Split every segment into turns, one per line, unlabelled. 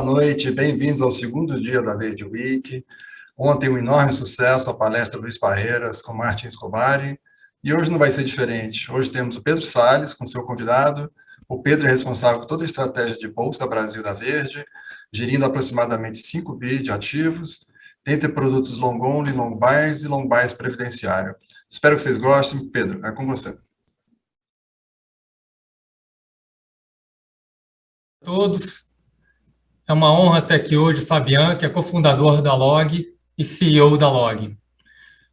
noite, bem-vindos ao segundo dia da Verde Week. Ontem um enorme sucesso, a palestra Luiz Parreiras com Martin Escobari, e hoje não vai ser diferente. Hoje temos o Pedro Salles com seu convidado. O Pedro é responsável por toda a estratégia de Bolsa Brasil da Verde, gerindo aproximadamente 5 bi de ativos, dentre produtos long only, long bias e long bias previdenciário. Espero que vocês gostem. Pedro, é com você.
Todos. É uma honra ter aqui hoje o Fabian, que é cofundador da Log e CEO da Log.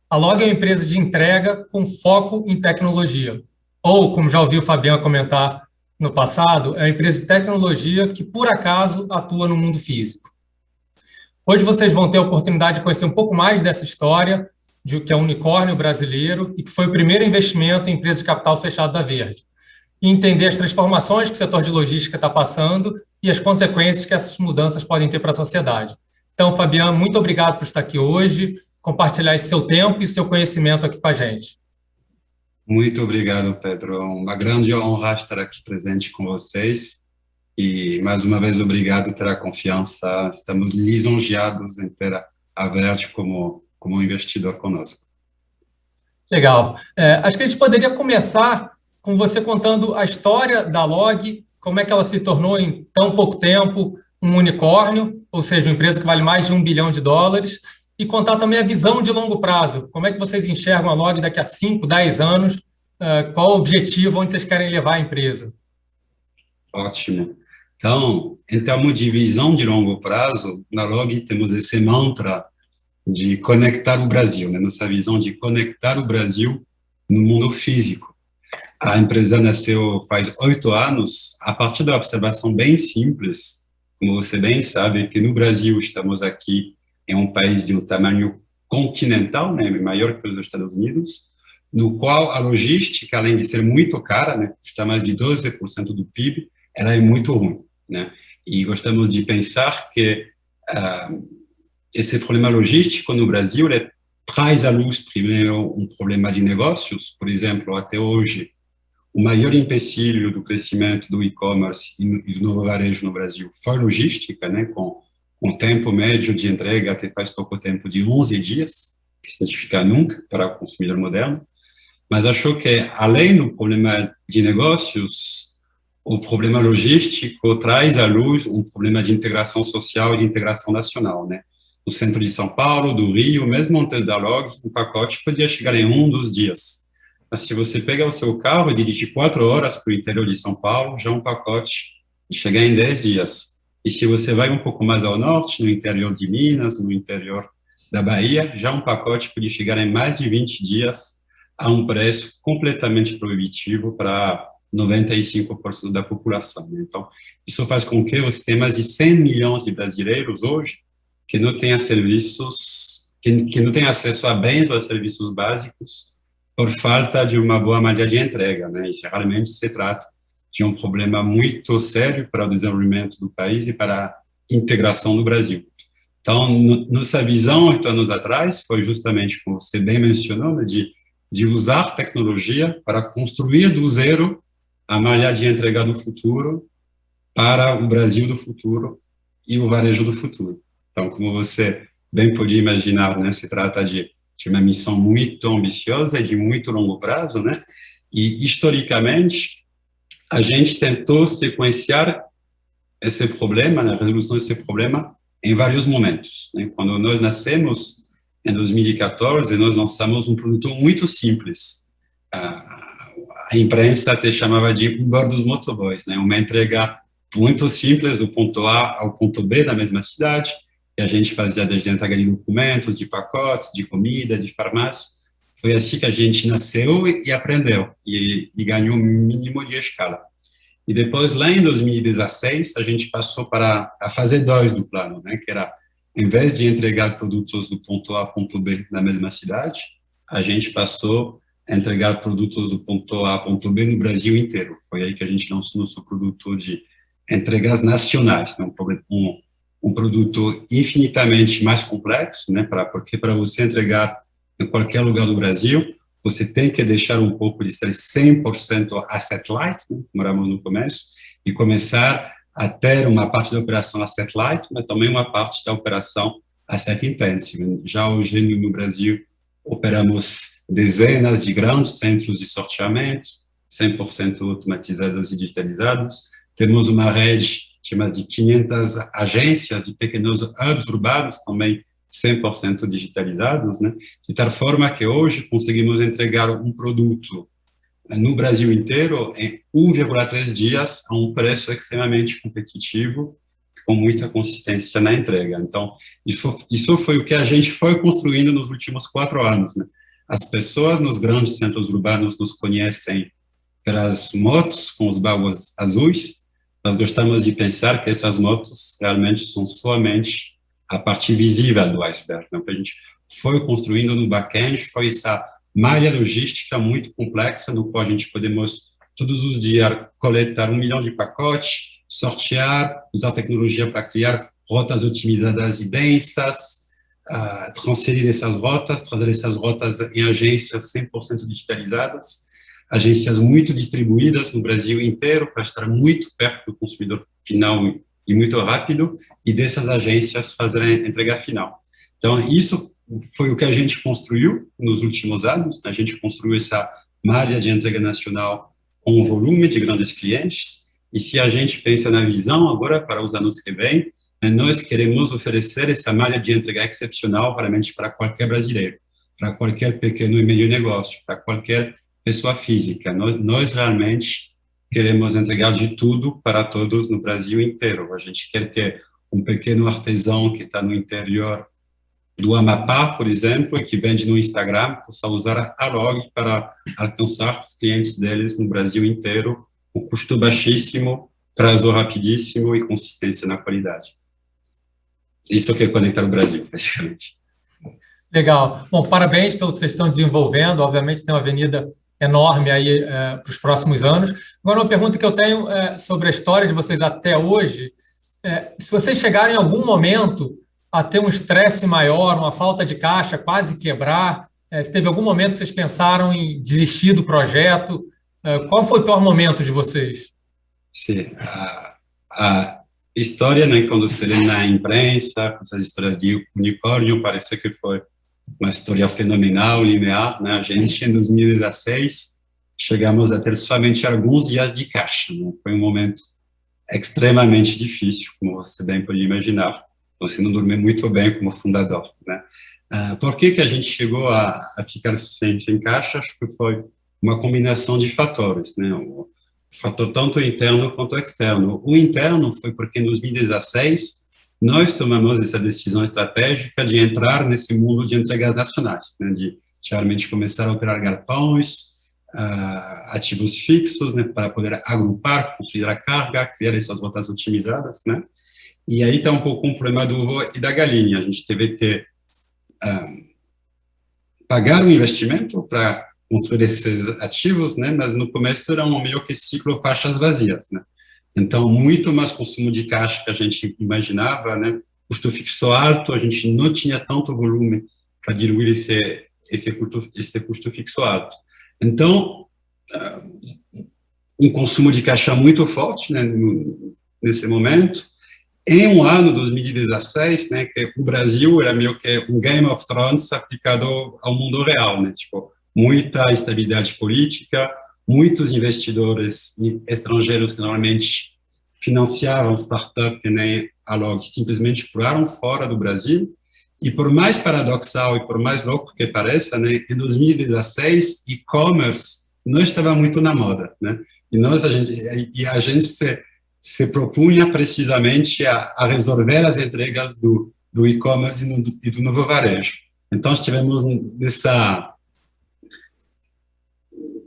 A Log é uma empresa de entrega com foco em tecnologia. Ou, como já ouviu o Fabian comentar no passado, é uma empresa de tecnologia que, por acaso, atua no mundo físico. Hoje vocês vão ter a oportunidade de conhecer um pouco mais dessa história, de que é um unicórnio brasileiro e que foi o primeiro investimento em empresa de capital fechado da Verde. E entender as transformações que o setor de logística está passando e as consequências que essas mudanças podem ter para a sociedade. Então, Fabian, muito obrigado por estar aqui hoje, compartilhar esse seu tempo e seu conhecimento aqui com a gente.
Muito obrigado, Pedro. É uma grande honra estar aqui presente com vocês. E, mais uma vez, obrigado pela confiança. Estamos lisonjeados em ter a Verde como investidor conosco.
Legal. Acho que a gente poderia começar com você contando a história da Log, como é que ela se tornou em tão pouco tempo um unicórnio, ou seja, uma empresa que vale mais de $1 bilhão, e contar também a visão de longo prazo. Como é que vocês enxergam a Log daqui a 5, 10 anos? Qual o objetivo, onde vocês querem levar a empresa?
Ótimo. Então, em termos de visão de longo prazo, na Log temos esse mantra de conectar o Brasil, né? Nossa visão de conectar o Brasil no mundo físico. A empresa nasceu faz 8 anos, a partir da observação bem simples, como você bem sabe, que no Brasil estamos aqui em um país de um tamanho continental, né, maior que os Estados Unidos, no qual a logística, além de ser muito cara, né, custa mais de 12% do PIB, ela é muito ruim, né? E gostamos de pensar que esse problema logístico no Brasil ele traz à luz, primeiro, um problema de negócios. Por exemplo, até hoje, o maior empecilho do crescimento do e-commerce e do novo varejo no Brasil foi logística, né, com um tempo médio de entrega até faz pouco tempo de 11 dias, que significa nunca para o consumidor moderno. Mas acho que, além do problema de negócios, o problema logístico traz à luz um problema de integração social e de integração nacional, né? No centro de São Paulo, do Rio, mesmo antes da Log, um pacote podia chegar em 2 dias. Mas se você pega o seu carro e dirige 4 horas para o interior de São Paulo, já um pacote chega em 10 dias. E se você vai um pouco mais ao norte, no interior de Minas, no interior da Bahia, já um pacote pode chegar em mais de 20 dias a um preço completamente proibitivo para 95% da população. Então, isso faz com que os temas de 100 milhões de brasileiros hoje que não tenham serviços, que não tenham acesso a bens ou a serviços básicos por falta de uma boa malha de entrega, né? Isso realmente se trata de um problema muito sério para o desenvolvimento do país e para a integração do Brasil. Então, nossa visão, 8 anos atrás, foi justamente, como você bem mencionou, né, de usar tecnologia para construir do zero a malha de entrega do futuro para o Brasil do futuro e o varejo do futuro. Então, como você bem pode imaginar, né, se trata de uma missão muito ambiciosa e de muito longo prazo, né? E, historicamente, a gente tentou sequenciar esse problema, a resolução desse problema, em vários momentos, né? Quando nós nascemos, em 2014, nós lançamos um produto muito simples. A imprensa até chamava de Uber dos motoboys, né? Uma entrega muito simples do ponto A ao ponto B da mesma cidade, que a gente fazia desde a entrega de documentos, de pacotes, de comida, de farmácia. Foi assim que a gente nasceu e aprendeu, e ganhou um mínimo de escala. E depois, lá em 2016, a gente passou para a fase 2 do plano, né, que era, em vez de entregar produtos do ponto A ao ponto B na mesma cidade, a gente passou a entregar produtos do ponto A ao ponto B no Brasil inteiro. Foi aí que a gente lançou nosso produto de entregas nacionais, né, um produto infinitamente mais complexo, né, porque para você entregar em qualquer lugar do Brasil, você tem que deixar um pouco de ser 100% asset light, né, moramos no começo, e começar a ter uma parte da operação asset light, mas também uma parte da operação asset intensive. Já hoje no Brasil operamos dezenas de grandes centros de sorteamento, 100% automatizados e digitalizados. Temos uma rede de mais de 500 agências de pequenos hubs urbanos, também 100% digitalizados, né? De tal forma que hoje conseguimos entregar um produto no Brasil inteiro em 1,3 dias a um preço extremamente competitivo, com muita consistência na entrega. Então, isso foi o que a gente foi construindo nos últimos 4 anos, né? As pessoas nos grandes centros urbanos nos conhecem pelas motos com os baús azuis. Nós gostamos de pensar que essas motos realmente são somente a parte visível do iceberg. Então, o que a gente foi construindo no back-end foi essa malha logística muito complexa, no qual a gente podemos todos os dias coletar 1 milhão de pacotes, sortear, usar tecnologia para criar rotas otimizadas e densas, transferir essas rotas, trazer essas rotas em agências 100% digitalizadas, agências muito distribuídas no Brasil inteiro para estar muito perto do consumidor final e muito rápido, e dessas agências fazer a entrega final. Então, isso foi o que a gente construiu nos últimos anos. A gente construiu essa malha de entrega nacional com um volume de grandes clientes, e se a gente pensa na visão agora para os anos que vêm, nós queremos oferecer essa malha de entrega excepcional realmente para qualquer brasileiro, para qualquer pequeno e médio negócio, para qualquer pessoa física. Nós realmente queremos entregar de tudo para todos no Brasil inteiro. A gente quer que um pequeno artesão que está no interior do Amapá, por exemplo, e que vende no Instagram, possa usar a Log para alcançar os clientes deles no Brasil inteiro, com custo baixíssimo, prazo rapidíssimo e consistência na qualidade. Isso que é conectar o Brasil, basicamente.
Legal. Bom, parabéns pelo que vocês estão desenvolvendo. Obviamente tem uma avenida enorme aí para os próximos anos. Agora, uma pergunta que eu tenho sobre a história de vocês até hoje. Se vocês chegarem em algum momento a ter um estresse maior, uma falta de caixa, quase quebrar, se teve algum momento que vocês pensaram em desistir do projeto, qual foi o pior momento de vocês?
Sim, a história, né, quando se lê na imprensa, essas histórias de unicórnio, parece que foi uma história fenomenal, linear, né? A gente, em 2016, chegamos a ter somente alguns dias de caixa, né? Foi um momento extremamente difícil, como você bem pode imaginar. Você não dormiu muito bem como fundador, né? Por que a gente chegou a ficar sem caixa? Acho que foi uma combinação de fatores, né? O fator tanto interno quanto externo. O interno foi porque, em 2016, nós tomamos essa decisão estratégica de entrar nesse mundo de entregas nacionais, né? De realmente começar a operar galpões, ativos fixos, né? Para poder agrupar, construir a carga, criar essas rotas otimizadas, né? E aí está um pouco o problema do ovo e da galinha. A gente teve que pagar um investimento para construir esses ativos, né? Mas no começo era um meio que ciclo faixas vazias, né? Então, muito mais consumo de caixa que a gente imaginava, né? Custo fixo alto, a gente não tinha tanto volume para diluir esse custo fixo alto. Então, um consumo de caixa muito forte, né? Nesse momento. Em um ano, 2016, né, que o Brasil era meio que um Game of Thrones aplicado ao mundo real, né, tipo, muita instabilidade política, muitos investidores estrangeiros que normalmente financiavam startups que nem a Log simplesmente pularam fora do Brasil, e por mais paradoxal e por mais louco que pareça, né, em 2016, e-commerce não estava muito na moda, né, e a gente se propunha precisamente a resolver as entregas do e-commerce e do novo varejo. Então, estivemos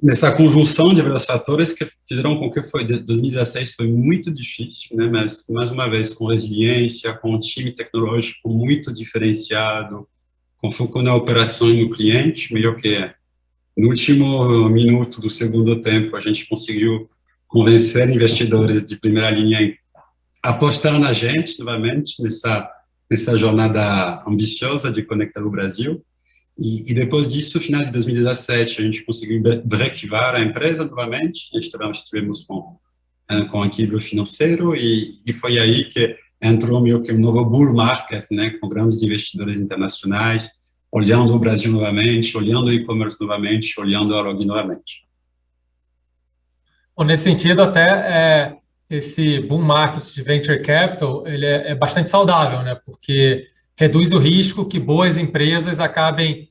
nessa conjunção de vários fatores que fizeram com que 2016 foi muito difícil, né? Mas, mais uma vez, com resiliência, com um time tecnológico muito diferenciado, com foco na operação e no cliente, melhor que no último minuto do segundo tempo, a gente conseguiu convencer investidores de primeira linha a apostar na gente novamente nessa jornada ambiciosa de conectar o Brasil. E depois disso, no final de 2017, a gente conseguiu breakivar a empresa novamente. Estivemos com com equilíbrio financeiro, e foi aí que entrou meio que um novo bull market, né, com grandes investidores internacionais, olhando o Brasil novamente, olhando o e-commerce novamente, olhando a Log novamente.
Bom, nesse sentido, até esse boom market de venture capital, ele é bastante saudável, né? Porque reduz o risco que boas empresas acabem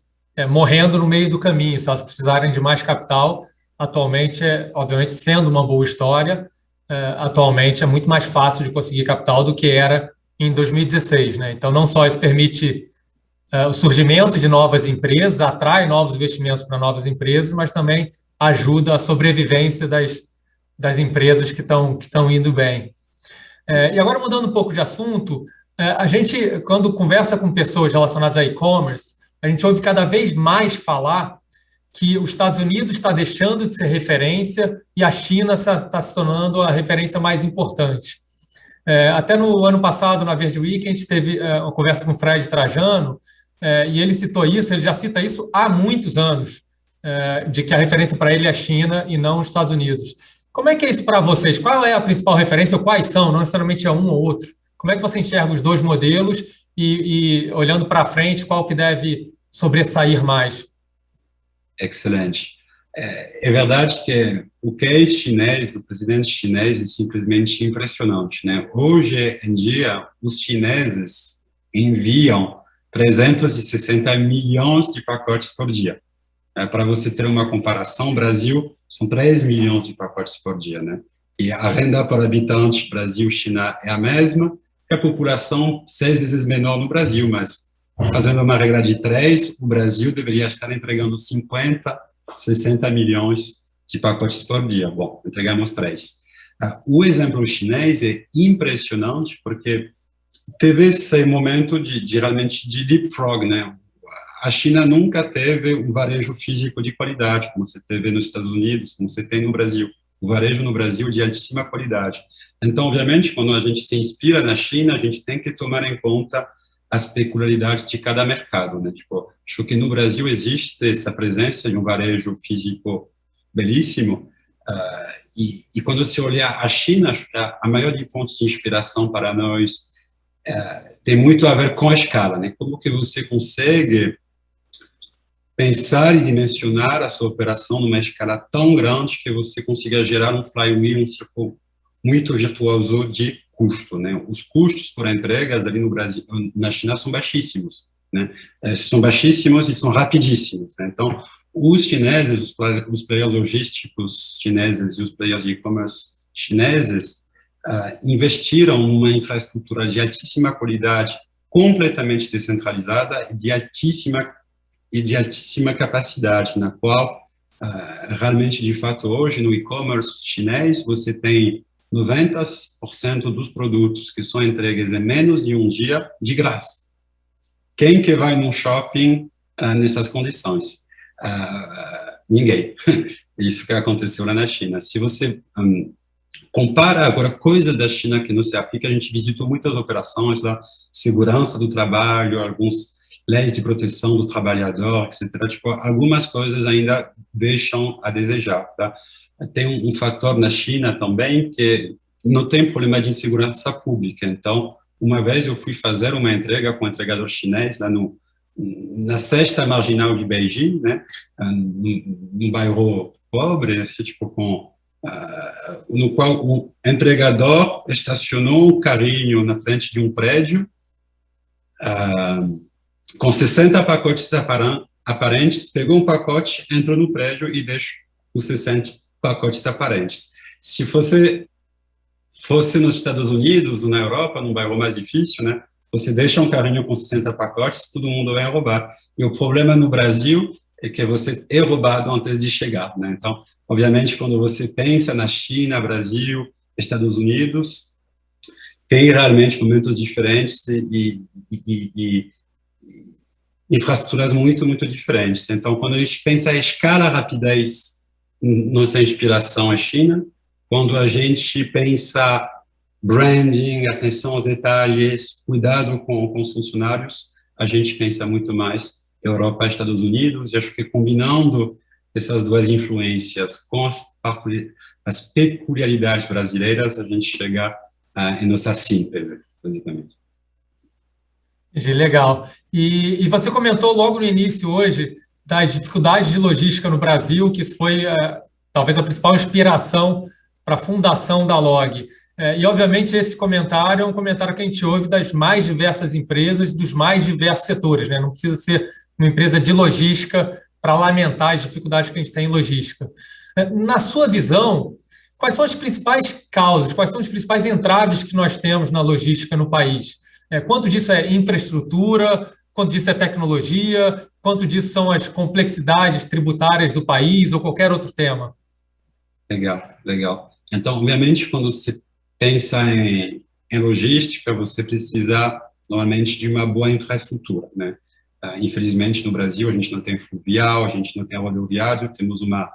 morrendo no meio do caminho, se elas precisarem de mais capital. Atualmente, obviamente, sendo uma boa história, atualmente é muito mais fácil de conseguir capital do que era em 2016, né? Então, não só isso permite o surgimento de novas empresas, atrai novos investimentos para novas empresas, mas também ajuda a sobrevivência das empresas que estão indo bem. E agora, mudando um pouco de assunto, a gente, quando conversa com pessoas relacionadas a e-commerce, a gente ouve cada vez mais falar que os Estados Unidos está deixando de ser referência e a China está se tornando a referência mais importante. Até no ano passado, na Verde Week, a gente teve uma conversa com o Fred Trajano, e ele citou isso, ele já cita isso há muitos anos, de que a referência para ele é a China e não os Estados Unidos. Como é que é isso para vocês? Qual é a principal referência, ou quais são? Não necessariamente é um ou outro. Como é que você enxerga os dois modelos e olhando para frente, qual que deve sobressair mais?
Excelente. É verdade que o case chinês, do presidente chinês, é simplesmente impressionante, né? Hoje em dia, os chineses enviam 360 milhões de pacotes por dia. Para você ter uma comparação, o Brasil são 3 milhões de pacotes por dia, né? E a renda por habitante Brasil e China é a mesma, que a população 6 vezes menor no Brasil, mas fazendo uma regra de 3, o Brasil deveria estar entregando 50, 60 milhões de pacotes por dia. Bom, entregamos 3. O exemplo chinês é impressionante porque teve esse momento realmente de leapfrog, né? A China nunca teve um varejo físico de qualidade, como você teve nos Estados Unidos, como você tem no Brasil. O varejo no Brasil de altíssima qualidade. Então, obviamente, quando a gente se inspira na China, a gente tem que tomar em conta as peculiaridades de cada mercado, né? Tipo, acho que no Brasil existe essa presença de um varejo físico belíssimo, e quando você olhar a China, acho que a maior fonte de inspiração para nós tem muito a ver com a escala, né? Como que você consegue pensar e dimensionar a sua operação numa escala tão grande que você consiga gerar um flywheel, um círculo muito virtuoso de custo, né? Os custos por entregas ali no Brasil, na China, são baixíssimos, né? São baixíssimos e são rapidíssimos, né? Então, os chineses, os players logísticos chineses e os players de e-commerce chineses investiram numa infraestrutura de altíssima qualidade, completamente descentralizada e de altíssima capacidade, na qual realmente, de fato, hoje no e-commerce chinês, você tem 90% dos produtos que são entregues em menos de um dia de graça. Quem que vai no shopping nessas condições? Ninguém. Isso que aconteceu lá na China. Se você compara agora coisas da China que não se aplica, a gente visitou muitas operações lá, segurança do trabalho, alguns leis de proteção do trabalhador, etc. Tipo, algumas coisas ainda deixam a desejar, tá? Tem um fator na China também que não tem problema de insegurança pública. Então, uma vez eu fui fazer uma entrega com um entregador chinês lá na sexta marginal de Beijing, né? Num bairro pobre, assim, tipo, no qual o entregador estacionou um carrinho na frente de um prédio com 60 pacotes aparentes, pegou um pacote, entrou no prédio e deixou os 60 pacotes aparentes. Se fosse nos Estados Unidos ou na Europa, num bairro mais difícil, né? Você deixa um carrinho com 60 pacotes, todo mundo vai roubar. E o problema no Brasil é que você é roubado antes de chegar, né? Então, obviamente, quando você pensa na China, Brasil, Estados Unidos, tem realmente momentos diferentes e infraestruturas muito, muito diferentes. Então, quando a gente pensa a escala, a rapidez, nossa inspiração é China. Quando a gente pensa branding, atenção aos detalhes, cuidado com os funcionários, a gente pensa muito mais Europa e Estados Unidos. E acho que combinando essas duas influências com as peculiaridades brasileiras, a gente chega em nossa síntese, basicamente.
Legal. E você comentou logo no início hoje das dificuldades de logística no Brasil, que isso foi talvez a principal inspiração para a fundação da Log. E, obviamente, esse comentário é um comentário que a gente ouve das mais diversas empresas, dos mais diversos setores, né? Não precisa ser uma empresa de logística para lamentar as dificuldades que a gente tem em logística. Na sua visão, quais são as principais causas, quais são os principais entraves que nós temos na logística no país? Quanto disso é infraestrutura, quanto disso é tecnologia, quanto disso são as complexidades tributárias do país ou qualquer outro tema?
Legal. Então, obviamente, quando você pensa em logística, você precisa, normalmente, de uma boa infraestrutura, né? Infelizmente, no Brasil, a gente não tem fluvial, a gente não tem rodoviário, temos uma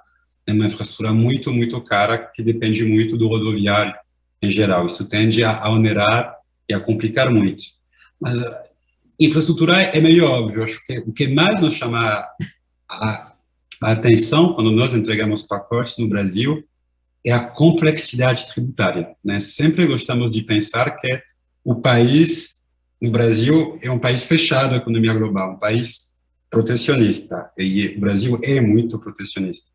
infraestrutura muito, muito cara, que depende muito do rodoviário em geral. Isso tende a onerar e a complicar muito. Mas a infraestrutura é meio óbvio. Acho que o que mais nos chama a atenção quando nós entregamos pacotes no Brasil é a complexidade tributária, né? Sempre gostamos de pensar que o país, no Brasil, é um país fechado à economia global, um país protecionista, e o Brasil é muito protecionista.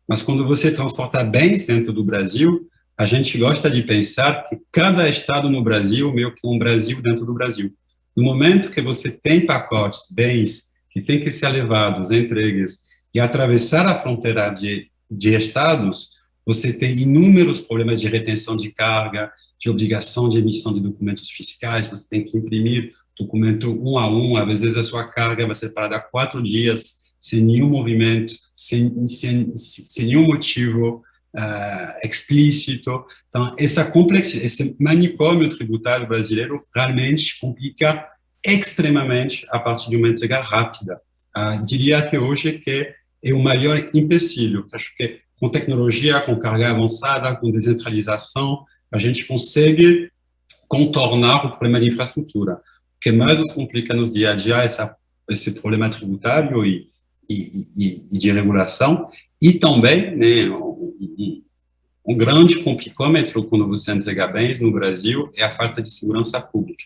Mas quando você transporta bens dentro do Brasil, a gente gosta de pensar que cada estado no Brasil é meio que um Brasil dentro do Brasil. No momento que você tem pacotes, bens, que têm que ser levados, entregues, e atravessar a fronteira de estados, você tem inúmeros problemas de retenção de carga, de obrigação de emissão de documentos fiscais, você tem que imprimir documento um a um, às vezes a sua carga vai ser parada 4 dias, sem nenhum movimento, sem nenhum motivo explícito. Então, essa complexidade, esse manicômio tributário brasileiro realmente complica extremamente a partir de uma entrega rápida. Diria até hoje que é o maior empecilho. Acho que com tecnologia, com carga avançada, com descentralização, a gente consegue contornar o problema de infraestrutura. O que mais nos complica nos dia a dia é esse problema tributário e de regulação, e também, né, um grande complicômetro quando você entrega bens no Brasil é a falta de segurança pública,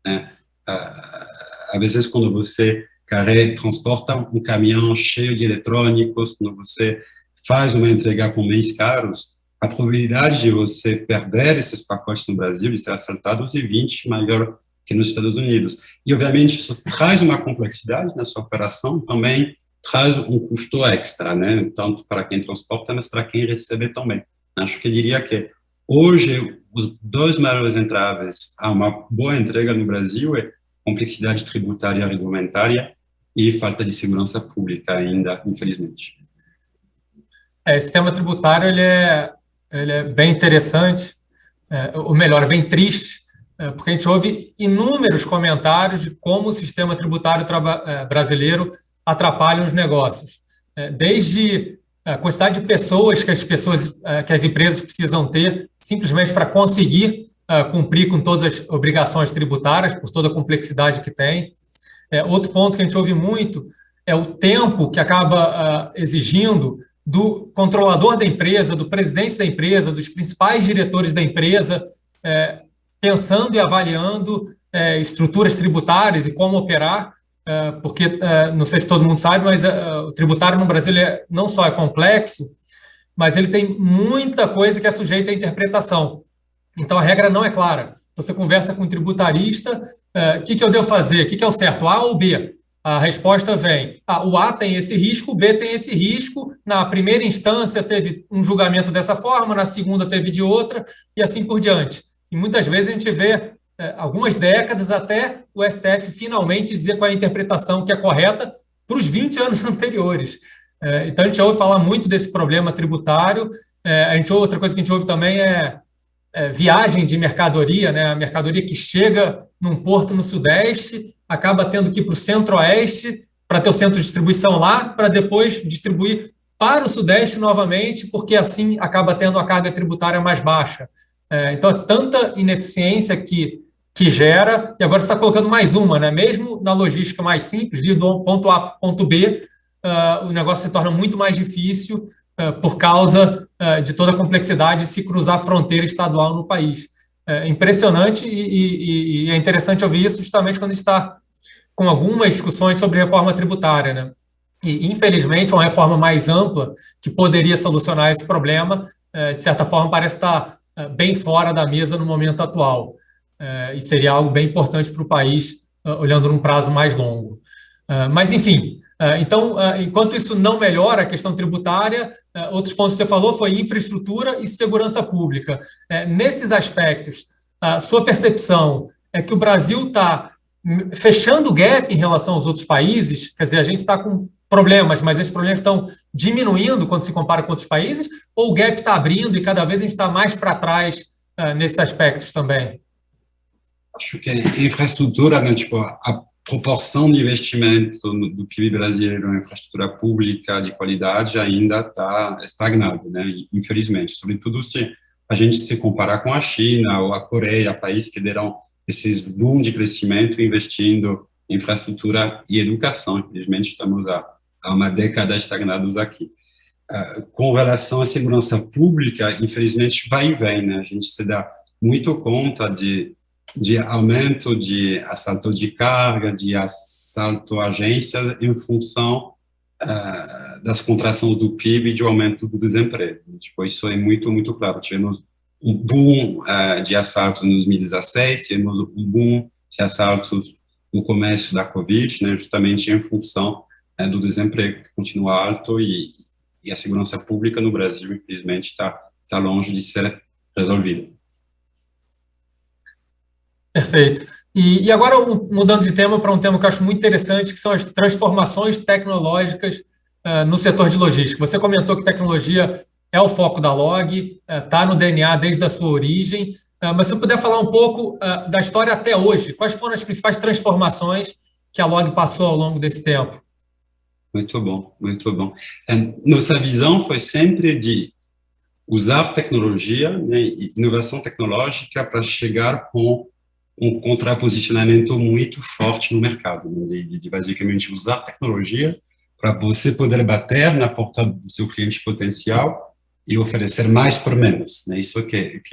né? Às vezes, quando você transporta um caminhão cheio de eletrônicos, quando você faz uma entrega com bens caros, a probabilidade de você perder esses pacotes no Brasil, de ser assaltado, é 20 maior que nos Estados Unidos. E, obviamente, isso traz uma complexidade na sua operação, também traz um custo extra, né? Tanto para quem transporta, mas para quem recebe também. Acho que eu diria que hoje os dois maiores entraves a uma boa entrega no Brasil é complexidade tributária regulamentária e falta de segurança pública ainda, infelizmente.
Esse tema tributário ele é bem interessante, ou melhor, é bem triste, porque a gente ouve inúmeros comentários de como o sistema tributário brasileiro atrapalha os negócios. Desde a quantidade de pessoas que as empresas precisam ter simplesmente para conseguir cumprir com todas as obrigações tributárias, por toda a complexidade que tem. Outro ponto que a gente ouve muito é o tempo que acaba exigindo do controlador da empresa, do presidente da empresa, dos principais diretores da empresa, pensando e avaliando estruturas tributárias e como operar, porque, não sei se todo mundo sabe, mas o tributário no Brasil não só é complexo, mas ele tem muita coisa que é sujeita à interpretação. Então, a regra não é clara. Você conversa com um tributarista, o que eu devo fazer? O que é o certo, A ou B? A resposta vem, o A tem esse risco, o B tem esse risco, na primeira instância teve um julgamento dessa forma, na segunda teve de outra, e assim por diante. E muitas vezes a gente vê, algumas décadas até o STF finalmente dizer qual é a interpretação que é correta para os 20 anos anteriores. Então a gente ouve falar muito desse problema tributário. Outra coisa que a gente ouve também é viagem de mercadoria, né? A mercadoria que chega num porto no Sudeste acaba tendo que ir para o Centro-Oeste para ter o centro de distribuição lá, para depois distribuir para o Sudeste novamente, porque assim acaba tendo a carga tributária mais baixa. Então, é tanta ineficiência que gera, e agora você está colocando mais uma, né? Mesmo na logística mais simples, de ir do ponto A para o ponto B, o negócio se torna muito mais difícil por causa de toda a complexidade de se cruzar a fronteira estadual no país. É impressionante e é interessante ouvir isso justamente quando a gente está com algumas discussões sobre reforma tributária, né? E, infelizmente, uma reforma mais ampla que poderia solucionar esse problema, de certa forma, parece estar bem fora da mesa no momento atual. E seria algo bem importante para o país, olhando num prazo mais longo. Mas, enfim, então, enquanto isso não melhora a questão tributária, outros pontos que você falou foi infraestrutura e segurança pública. Nesses aspectos, a sua percepção é que o Brasil está fechando o gap em relação aos outros países? Quer dizer, a gente está com problemas, mas esses problemas estão diminuindo quando se compara com outros países? Ou o gap está abrindo e cada vez a gente está mais para trás nesses aspectos também?
Acho que a infraestrutura, né, tipo, a proporção de investimento do PIB brasileiro em infraestrutura pública de qualidade ainda está estagnada, né, infelizmente. Sobretudo se a gente se comparar com a China ou a Coreia, países que deram esses boom de crescimento investindo em infraestrutura e educação. Infelizmente, estamos há uma década estagnados aqui. Com relação à segurança pública, infelizmente, vai e vem, né? A gente se dá muito conta de aumento de assalto de carga, de assalto a agências em função das contrações do PIB e de aumento do desemprego. Tipo, isso é muito, muito claro. Tivemos um boom de assaltos em 2016, tivemos um boom de assaltos no começo da Covid, né, justamente em função do desemprego, que continua alto, e a segurança pública no Brasil, infelizmente, está longe de ser resolvida.
Perfeito. E agora, mudando de tema para um tema que eu acho muito interessante, que são as transformações tecnológicas no setor de logística. Você comentou que tecnologia é o foco da Log, está no DNA desde a sua origem, mas se você puder falar um pouco da história até hoje, quais foram as principais transformações que a Log passou ao longo desse tempo?
Muito bom, muito bom. Nossa visão foi sempre de usar tecnologia, né, e inovação tecnológica para chegar com um contraposicionamento muito forte no mercado, né, de basicamente usar tecnologia para você poder bater na porta do seu cliente potencial e oferecer mais por menos, né? Isso que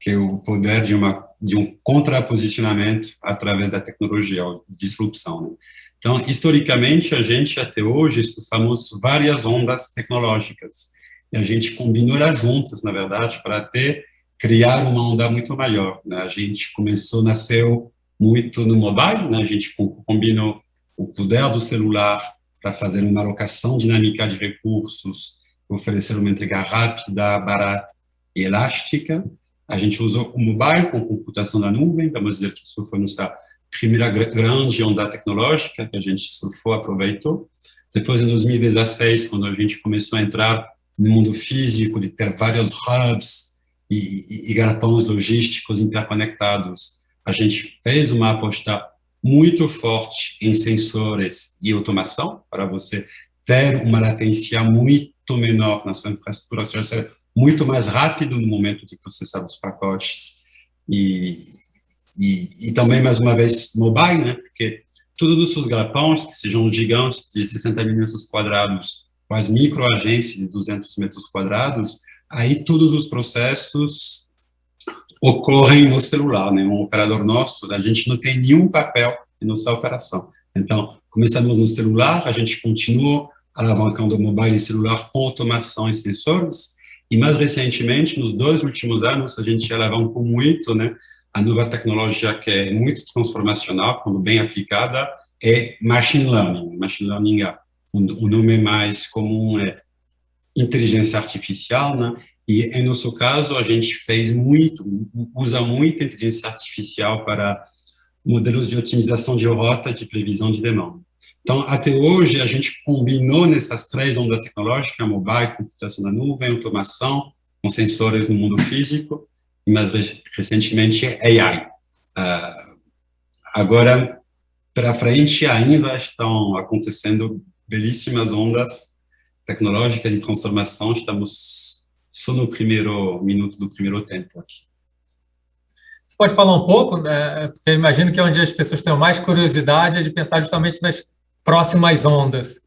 é o poder de um contraposicionamento através da tecnologia, disrupção, né? Então, historicamente, a gente até hoje estufamos várias ondas tecnológicas e a gente combinou elas juntas, na verdade, para até criar uma onda muito maior, né? A gente nasceu muito no mobile, né? A gente combinou o poder do celular para fazer uma alocação dinâmica de recursos, oferecer uma entrega rápida, barata e elástica. A gente usou o mobile com computação na nuvem, vamos dizer que isso foi nossa primeira grande onda tecnológica que a gente surfou, aproveitou. Depois, em 2016, quando a gente começou a entrar no mundo físico, de ter vários hubs e galpões logísticos interconectados, a gente fez uma aposta muito forte em sensores e automação, para você ter uma latência muito menor na sua infraestrutura, ou seja, ser muito mais rápido no momento de processar os pacotes. E também, mais uma vez, mobile, né? Porque todos os seus galpões, que sejam gigantes de 60 mil metros quadrados, com as microagências de 200 metros quadrados, aí todos os processos ocorrem no celular, né? Um operador nosso, a gente não tem nenhum papel em nossa operação. Então, começamos no celular, a gente continua alavancando o mobile e celular com automação e sensores, e mais recentemente, nos 2 últimos anos, a gente alavancou muito, né? A nova tecnologia que é muito transformacional, quando bem aplicada, é machine learning. Machine learning, o nome mais comum é inteligência artificial, né? E, em nosso caso, a gente usa muito inteligência artificial para modelos de otimização de rota, de previsão de demanda. Então, até hoje, a gente combinou nessas 3 ondas tecnológicas, mobile, computação na nuvem, automação, com sensores no mundo físico, e mais recentemente, AI. Agora, para frente, ainda estão acontecendo belíssimas ondas tecnológicas de transformação, estamos só no primeiro minuto do primeiro tempo aqui.
Você pode falar um pouco, né, porque eu imagino que é onde as pessoas têm mais curiosidade é de pensar justamente nas próximas ondas.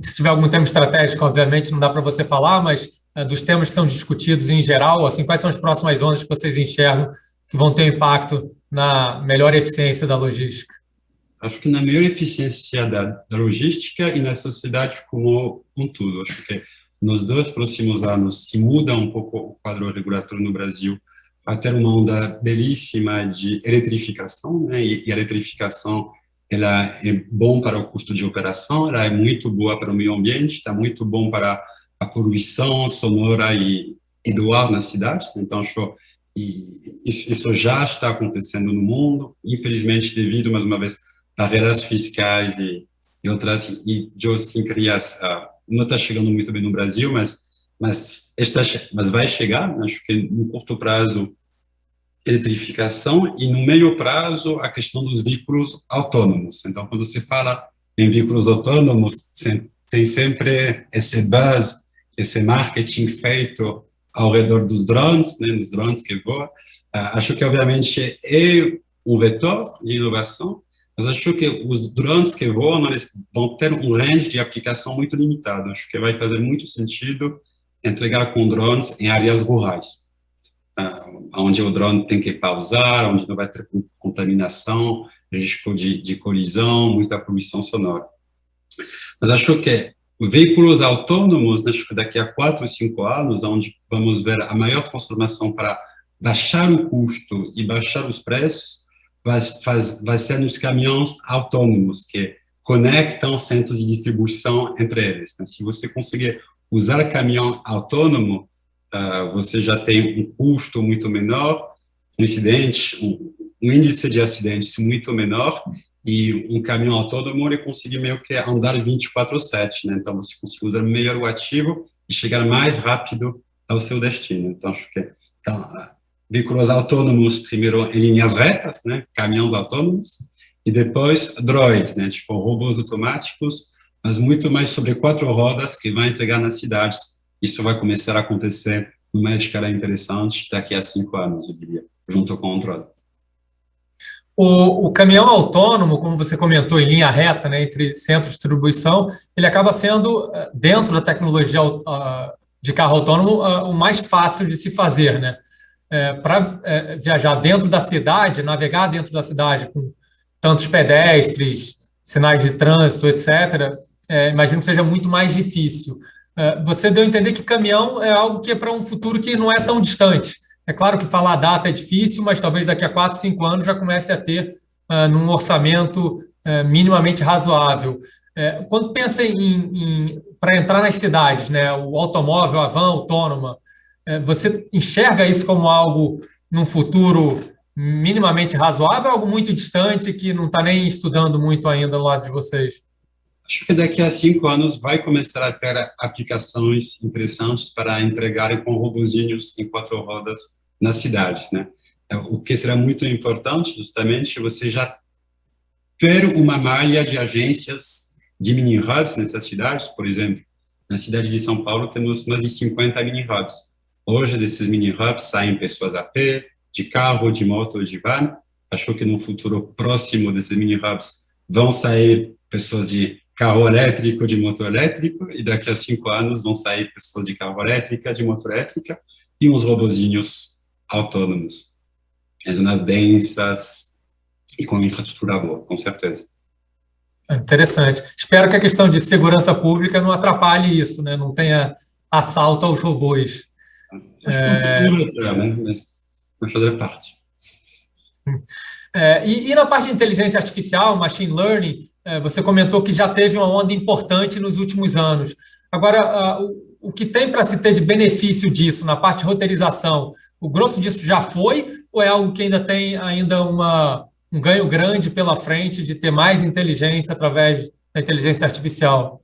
Se tiver algum tema estratégico, obviamente, não dá para você falar, mas dos temas que são discutidos em geral, assim, quais são as próximas ondas que vocês enxergam que vão ter impacto na melhor eficiência da logística?
Acho que na melhor eficiência da logística e na sociedade como um todo. Acho que nos 2 próximos anos se muda um pouco o quadro regulatório no Brasil, vai ter uma onda belíssima de eletrificação, né? E a eletrificação, ela é bom para o custo de operação, ela é muito boa para o meio ambiente, está muito bom para a poluição sonora e do ar nas cidades. Então, acho e isso já está acontecendo no mundo, infelizmente, devido, mais uma vez, a regras fiscais e outras idiosincrasias, não está chegando muito bem no Brasil, mas vai chegar. Acho que no curto prazo, eletrificação, e no médio prazo, a questão dos veículos autônomos. Então, quando se fala em veículos autônomos, tem sempre esse buzz, esse marketing feito ao redor dos drones, né, dos drones que voam. Acho que, obviamente, é um vetor de inovação, mas acho que os drones que voam, eles vão ter um range de aplicação muito limitado. Acho que vai fazer muito sentido entregar com drones em áreas rurais, onde o drone tem que pausar, onde não vai ter contaminação, risco de colisão, muita poluição sonora. Mas acho que veículos autônomos, acho que daqui a 4 ou 5 anos, onde vamos ver a maior transformação para baixar o custo e baixar os preços, vai ser nos caminhões autônomos, que conectam centros de distribuição entre eles. Se você conseguir usar caminhão autônomo, você já tem um custo muito menor, um índice de acidentes muito menor, e um caminhão autônomo ele consegue meio que andar 24/7, né? Então você consegue usar melhor o ativo e chegar mais rápido ao seu destino. Então acho que veículos autônomos primeiro em linhas retas, né? Caminhões autônomos, e depois droids, né? Tipo robôs automáticos, mas muito mais sobre 4 rodas que vão entregar nas cidades. Isso vai começar a acontecer numa escala interessante daqui a 5 anos, eu diria, junto com o drone.
O caminhão autônomo, como você comentou, em linha reta, né, entre centro de distribuição, ele acaba sendo, dentro da tecnologia de carro autônomo, o mais fácil de se fazer, né? Para viajar dentro da cidade, navegar dentro da cidade com tantos pedestres, sinais de trânsito, etc., imagino que seja muito mais difícil. Você deu a entender que caminhão é algo que é para um futuro que não é tão distante. É claro que falar a data é difícil, mas talvez daqui a 4, 5 anos já comece a ter num orçamento minimamente razoável. Quando pensa para entrar nas cidades, né, o automóvel, a van autônoma, você enxerga isso como algo num futuro minimamente razoável, algo muito distante que não está nem estudando muito ainda no lado de vocês?
Acho que daqui a 5 anos vai começar a ter aplicações interessantes para entregar com robozinhos em 4 rodas nas cidades, né? O que será muito importante, justamente, você já ter uma malha de agências de mini-hubs nessas cidades. Por exemplo, na cidade de São Paulo temos mais de 50 mini-hubs. Hoje, desses mini-hubs saem pessoas a pé, de carro, de moto, de van. Acho que no futuro próximo desses mini-hubs vão sair pessoas de carro elétrico, de moto elétrico, e daqui a 5 anos vão sair pessoas de carro elétrica, de moto elétrica, e uns robozinhos autônomos, em zonas densas e com infraestrutura boa, com certeza.
Interessante. Espero que a questão de segurança pública não atrapalhe isso, né? Não tenha assalto aos robôs.
Mas vai fazer parte.
E na parte de inteligência artificial, machine learning, você comentou que já teve uma onda importante nos últimos anos. Agora, o que tem para se ter de benefício disso na parte de roteirização, o grosso disso já foi ou é algo que ainda tem um ganho grande pela frente de ter mais inteligência através da inteligência artificial?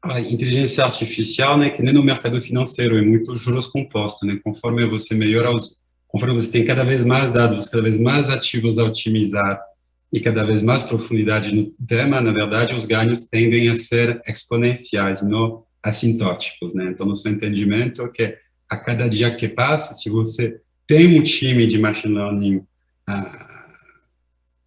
A inteligência artificial, né, que nem no mercado financeiro, é muito juros compostos, né? Conforme você tem cada vez mais dados, cada vez mais ativos a otimizar e cada vez mais profundidade no tema, na verdade, os ganhos tendem a ser exponenciais, não assintóticos, né? Então, no seu entendimento, é que a cada dia que passa, se você tem um time de machine learning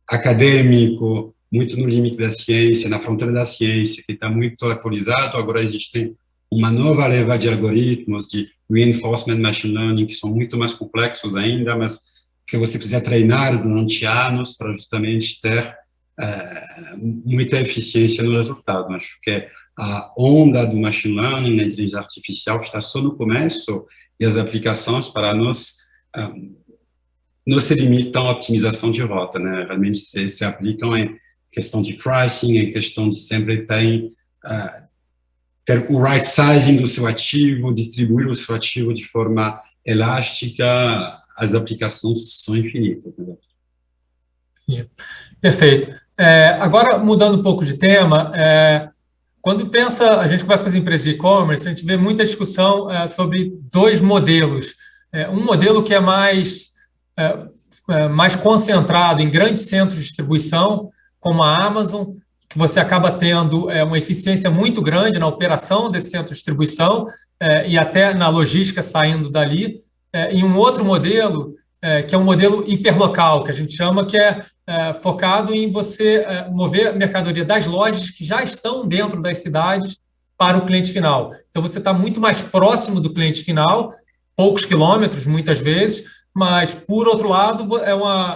acadêmico, muito no limite da ciência, na fronteira da ciência, que está muito atualizado. Agora existe uma nova leva de algoritmos de reinforcement machine learning, que são muito mais complexos ainda, mas que você precisa treinar durante anos para justamente ter muita eficiência no resultado. Acho que a onda do machine learning, da inteligência artificial, está só no começo, e as aplicações para nós não se limitam à optimização de rota, né? Realmente se aplicam em questão de pricing, em questão de sempre ter o right sizing do seu ativo, distribuir o seu ativo de forma elástica. As aplicações são infinitas, né?
Perfeito. Agora, mudando um pouco de tema, quando a gente conversa com as empresas de e-commerce, a gente vê muita discussão sobre dois modelos. Um modelo que é mais concentrado em grandes centros de distribuição, como a Amazon, que você acaba tendo uma eficiência muito grande na operação desse centro de distribuição e até na logística saindo dali. E um outro modelo, que é um modelo hiperlocal, que a gente chama, que é focado em você mover a mercadoria das lojas que já estão dentro das cidades para o cliente final. Então, você está muito mais próximo do cliente final, poucos quilômetros, muitas vezes, mas, por outro lado,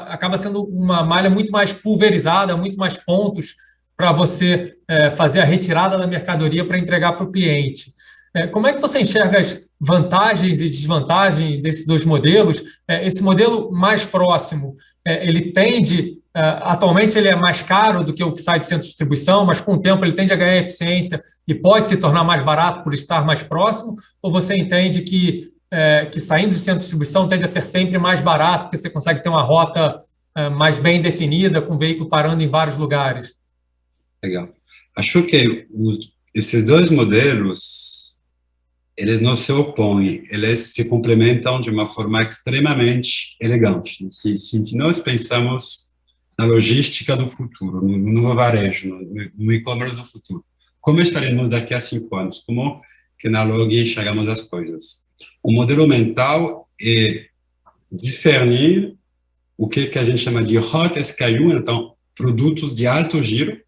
acaba sendo uma malha muito mais pulverizada, muito mais pontos para você fazer a retirada da mercadoria para entregar para o cliente. Como é que você enxerga as vantagens e desvantagens desses dois modelos? Esse modelo mais próximo, ele tende, atualmente ele é mais caro do que o que sai do centro de distribuição, mas com o tempo ele tende a ganhar eficiência e pode se tornar mais barato por estar mais próximo? Ou você entende que saindo do centro de distribuição tende a ser sempre mais barato, porque você consegue ter uma rota mais bem definida, com o veículo parando em vários lugares?
Legal. Acho que esses dois modelos, eles não se opõem, eles se complementam de uma forma extremamente elegante. Se nós pensamos na logística do futuro, no varejo, no e-commerce do futuro, como estaremos daqui a 5 anos? Como que na Log enxergamos as coisas? O modelo mental é discernir o que a gente chama de hot SKU, então, produtos de alto giro,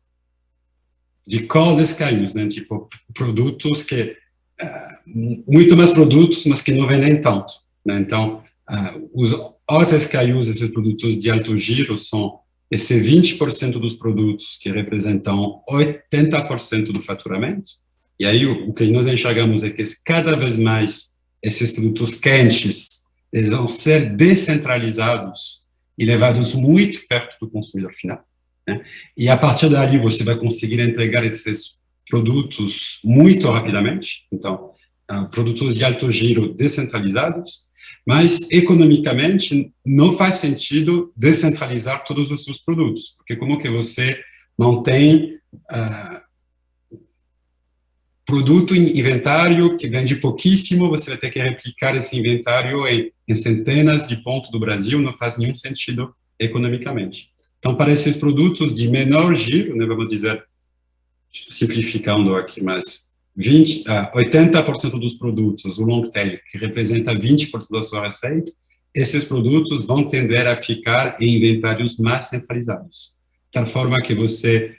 de cold SKUs, né? Tipo, produtos que muito mais produtos, mas que não vendem tanto, né? Então, os hot SKUs, esses produtos de alto giro, são esse 20% dos produtos que representam 80% do faturamento. E aí, o que nós enxergamos é que cada vez mais esses produtos quentes, eles vão ser descentralizados e levados muito perto do consumidor final, né? E a partir dali, você vai conseguir entregar esses produtos muito rapidamente, então, produtos de alto giro descentralizados, mas economicamente não faz sentido descentralizar todos os seus produtos, porque como que você mantém produto em inventário que vende pouquíssimo, você vai ter que replicar esse inventário em centenas de pontos do Brasil, não faz nenhum sentido economicamente. Então, para esses produtos de menor giro, né, vamos dizer, simplificando aqui, mas 80% dos produtos, o long tail, que representa 20% da sua receita, esses produtos vão tender a ficar em inventários mais centralizados. De tal forma que você,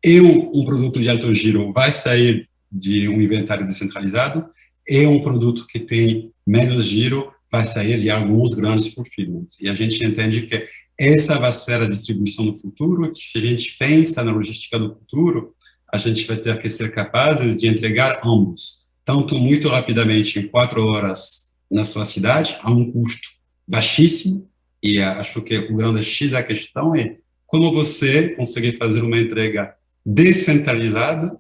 um produto de alto giro vai sair de um inventário descentralizado, e um produto que tem menos giro vai sair de alguns grandes fulfillment. E a gente entende que essa vai ser a distribuição do futuro, que se a gente pensa na logística do futuro, a gente vai ter que ser capazes de entregar ambos, tanto muito rapidamente, em 4 horas na sua cidade, a um custo baixíssimo, e acho que o grande X da questão é como você consegue fazer uma entrega descentralizada,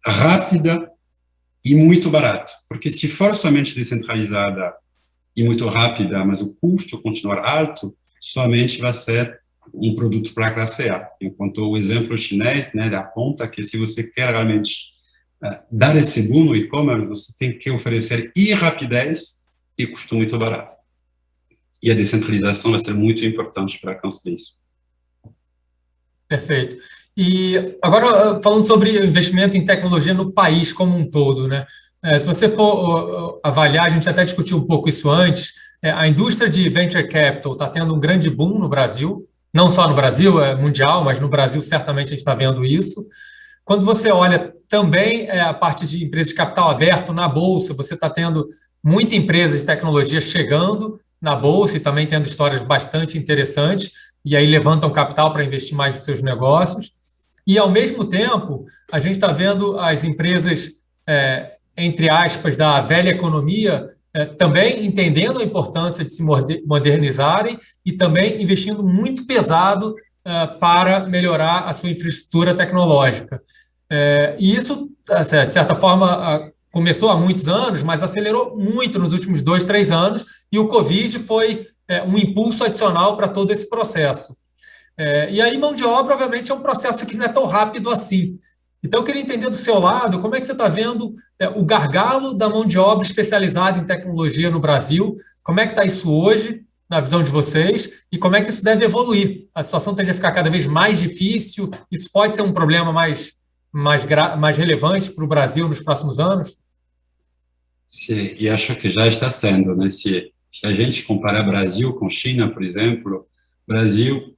rápida e muito barata. Porque se for somente descentralizada e muito rápida, mas o custo continuar alto, somente vai ser um produto para a classe A. Enquanto o exemplo chinês, né, aponta que se você quer realmente dar esse boom no e-commerce, você tem que oferecer rapidez e custo muito barato. E a descentralização vai ser muito importante para alcançar isso.
Perfeito. E agora, falando sobre investimento em tecnologia no país como um todo, né? Se você for avaliar, a gente até discutiu um pouco isso antes, a indústria de venture capital está tendo um grande boom no Brasil, não só no Brasil, é mundial, mas no Brasil certamente a gente está vendo isso. Quando você olha também a parte de empresas de capital aberto na Bolsa, você está tendo muita empresa de tecnologia chegando na Bolsa e também tendo histórias bastante interessantes, e aí levantam capital para investir mais nos seus negócios. E, ao mesmo tempo, a gente está vendo as empresas, entre aspas, da velha economia, também entendendo a importância de se modernizarem e também investindo muito pesado para melhorar a sua infraestrutura tecnológica. E isso, de certa forma, começou há muitos anos, mas acelerou muito nos últimos 2, 3 anos, e o Covid foi um impulso adicional para todo esse processo. E aí, mão de obra, obviamente, é um processo que não é tão rápido assim. Então, eu queria entender do seu lado como é que você está vendo o gargalo da mão de obra especializada em tecnologia no Brasil, como é que está isso hoje, na visão de vocês, e como é que isso deve evoluir. A situação tende a ficar cada vez mais difícil, isso pode ser um problema mais relevante para o Brasil nos próximos anos?
Sim, e acho que já está sendo, né? Se a gente comparar Brasil com China, por exemplo, Brasil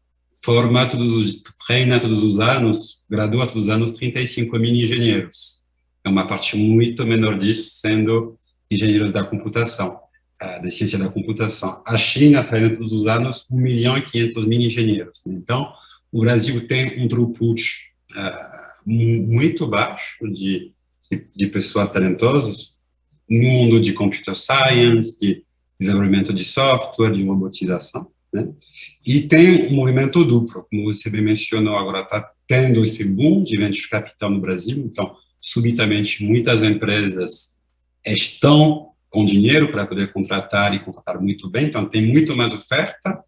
treina todos os anos, gradua todos os anos 35 mil engenheiros. É uma parte muito menor disso sendo engenheiros da computação, da ciência da computação. A China treina todos os anos 1.500.000 engenheiros. Então, o Brasil tem um throughput muito baixo de pessoas talentosas no mundo de computer science, de desenvolvimento de software, de robotização, né? E tem um movimento duplo, como você bem mencionou, agora está tendo esse boom de venture capital no Brasil, então, subitamente, muitas empresas estão com dinheiro para poder contratar e contratar muito bem, então tem muito mais oferta,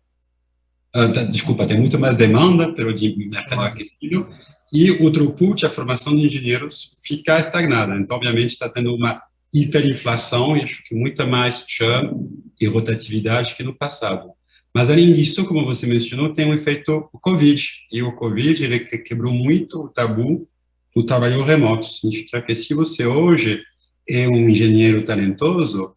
tem muito mais demanda pelo mercado aquecido, e o throughput, a formação de engenheiros, fica estagnada. Então, obviamente, está tendo uma hiperinflação e acho que muita mais churn e rotatividade que no passado. Mas, além disso, como você mencionou, tem um efeito Covid. E o Covid, ele quebrou muito o tabu do trabalho remoto. Significa que se você hoje é um engenheiro talentoso,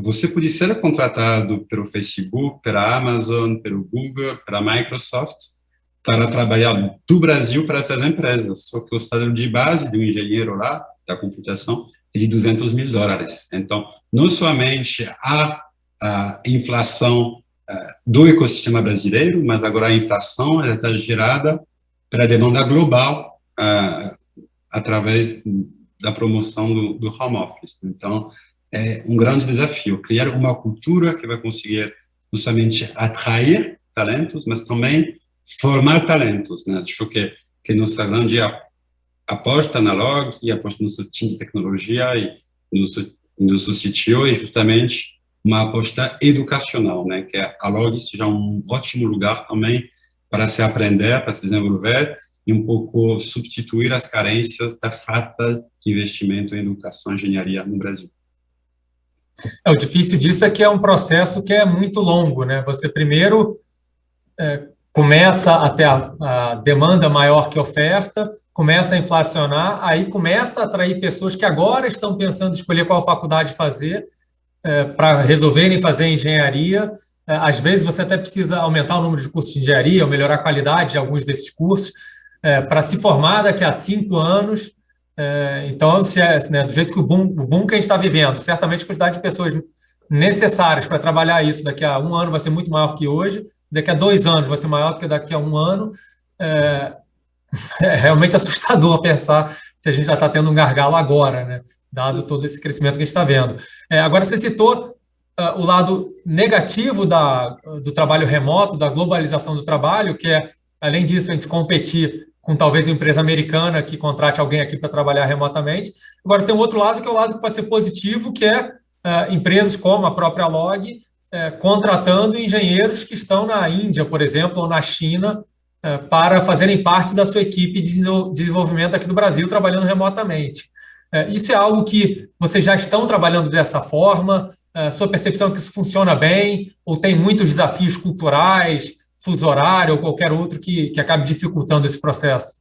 você pode ser contratado pelo Facebook, pela Amazon, pelo Google, pela Microsoft, para trabalhar do Brasil para essas empresas. Só que o salário de base de um engenheiro lá, da computação, é de $200 mil. Então, não somente a inflação do ecossistema brasileiro, mas agora a inflação está gerada pela demanda global através da promoção do home office. Então, é um grande desafio, criar uma cultura que vai conseguir não somente atrair talentos, mas também formar talentos, né? Acho que nossa grande aposta na Log e aposta no nosso time de tecnologia e no nosso CTO é justamente uma aposta educacional, né? Que a Log seja um ótimo lugar também para se aprender, para se desenvolver e um pouco substituir as carências da falta de investimento em educação e engenharia no Brasil.
O difícil disso é que é um processo que é muito longo, né? Você primeiro começa a ter a demanda maior que a oferta, começa a inflacionar, aí começa a atrair pessoas que agora estão pensando em escolher qual faculdade fazer para resolverem fazer engenharia. Às vezes você até precisa aumentar o número de cursos de engenharia ou melhorar a qualidade de alguns desses cursos para se formar daqui a 5 anos. Então, do jeito que o boom que a gente está vivendo, certamente a quantidade de pessoas necessárias para trabalhar isso daqui a 1 ano vai ser muito maior que hoje, daqui a 2 anos vai ser maior do que daqui a 1 ano. É realmente assustador pensar que a gente já está tendo um gargalo agora, né? Dado todo esse crescimento que a gente está vendo. Agora, você citou o lado negativo do trabalho remoto, da globalização do trabalho, que é, além disso, a gente competir com talvez uma empresa americana que contrate alguém aqui para trabalhar remotamente. Agora, tem um outro lado, que é o lado que pode ser positivo, que é empresas como a própria Log contratando engenheiros que estão na Índia, por exemplo, ou na China, para fazerem parte da sua equipe de desenvolvimento aqui do Brasil, trabalhando remotamente. Isso é algo que vocês já estão trabalhando dessa forma? Sua percepção é que isso funciona bem? Ou tem muitos desafios culturais, fuso horário ou qualquer outro que acabe dificultando esse processo?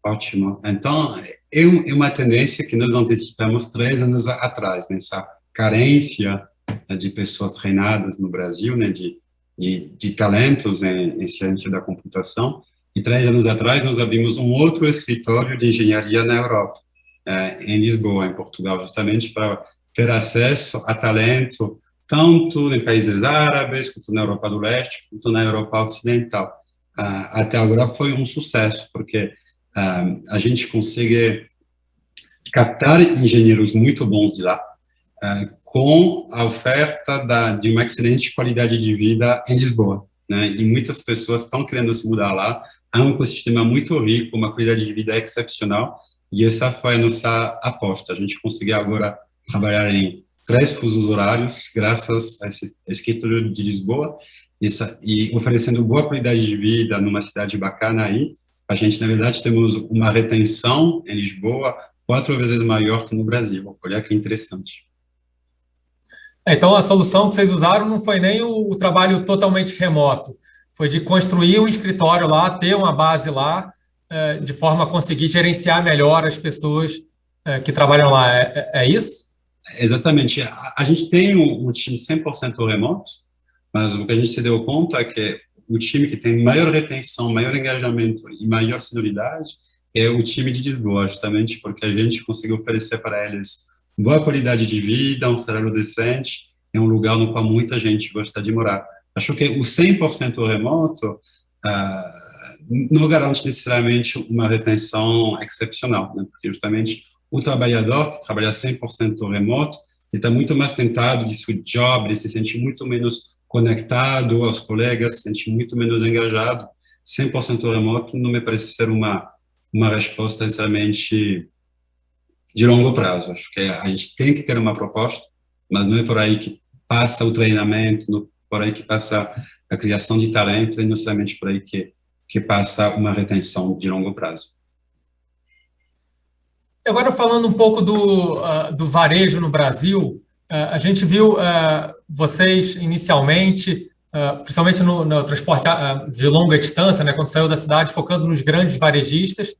Ótimo. Então, é uma tendência que nós antecipamos 3 anos atrás, nessa carência de pessoas treinadas no Brasil, né, de de talentos em ciência da computação. E 3 anos atrás, nós abrimos um outro escritório de engenharia na Europa, em Lisboa, em Portugal, justamente para ter acesso a talento, tanto em países árabes, quanto na Europa do Leste, quanto na Europa Ocidental. Até agora foi um sucesso, porque a gente consegue captar engenheiros muito bons de lá, com a oferta de uma excelente qualidade de vida em Lisboa, né? E muitas pessoas estão querendo se mudar lá. Há um ecossistema muito rico, uma qualidade de vida excepcional, e essa foi a nossa aposta. A gente conseguiu agora trabalhar em 3 fusos horários, graças a esse escritório de Lisboa, e oferecendo boa qualidade de vida numa cidade bacana aí. A gente, na verdade, temos uma retenção em Lisboa 4 vezes maior que no Brasil. Olha que interessante.
Então, a solução que vocês usaram não foi nem o trabalho totalmente remoto, foi de construir um escritório lá, ter uma base lá, de forma a conseguir gerenciar melhor as pessoas que trabalham lá. É isso?
Exatamente. A gente tem um time 100% remoto, mas o que a gente se deu conta é que o time que tem maior retenção, maior engajamento e maior senioridade é o time de Lisboa, justamente porque a gente conseguiu oferecer para eles boa qualidade de vida, um salário decente, é um lugar no qual muita gente gosta de morar. Acho que o 100% remoto não garante necessariamente uma retenção excepcional, né? Porque justamente o trabalhador que trabalha 100% remoto está muito mais tentado de seu job, ele se sente muito menos conectado aos colegas, se sente muito menos engajado. 100% remoto não me parece ser uma resposta necessariamente de longo prazo. Acho que a gente tem que ter uma proposta, mas não é por aí que passa o treinamento, não é por aí que passa a criação de talento, e não necessariamente por aí que passa uma retenção de longo prazo.
Agora, falando um pouco do varejo no Brasil, a gente viu vocês inicialmente, principalmente no transporte de longa distância, né, quando saiu da cidade, focando nos grandes varejistas,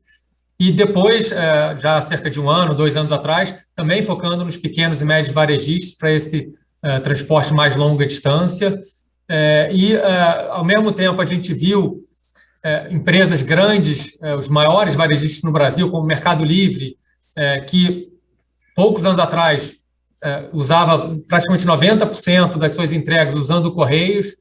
e depois, já há cerca de 1 ano, 2 anos atrás, também focando nos pequenos e médios varejistas para esse transporte mais longa distância. Ao mesmo tempo, a gente viu empresas grandes, os maiores varejistas no Brasil, como o Mercado Livre, que poucos anos atrás usava praticamente 90% das suas entregas usando Correios,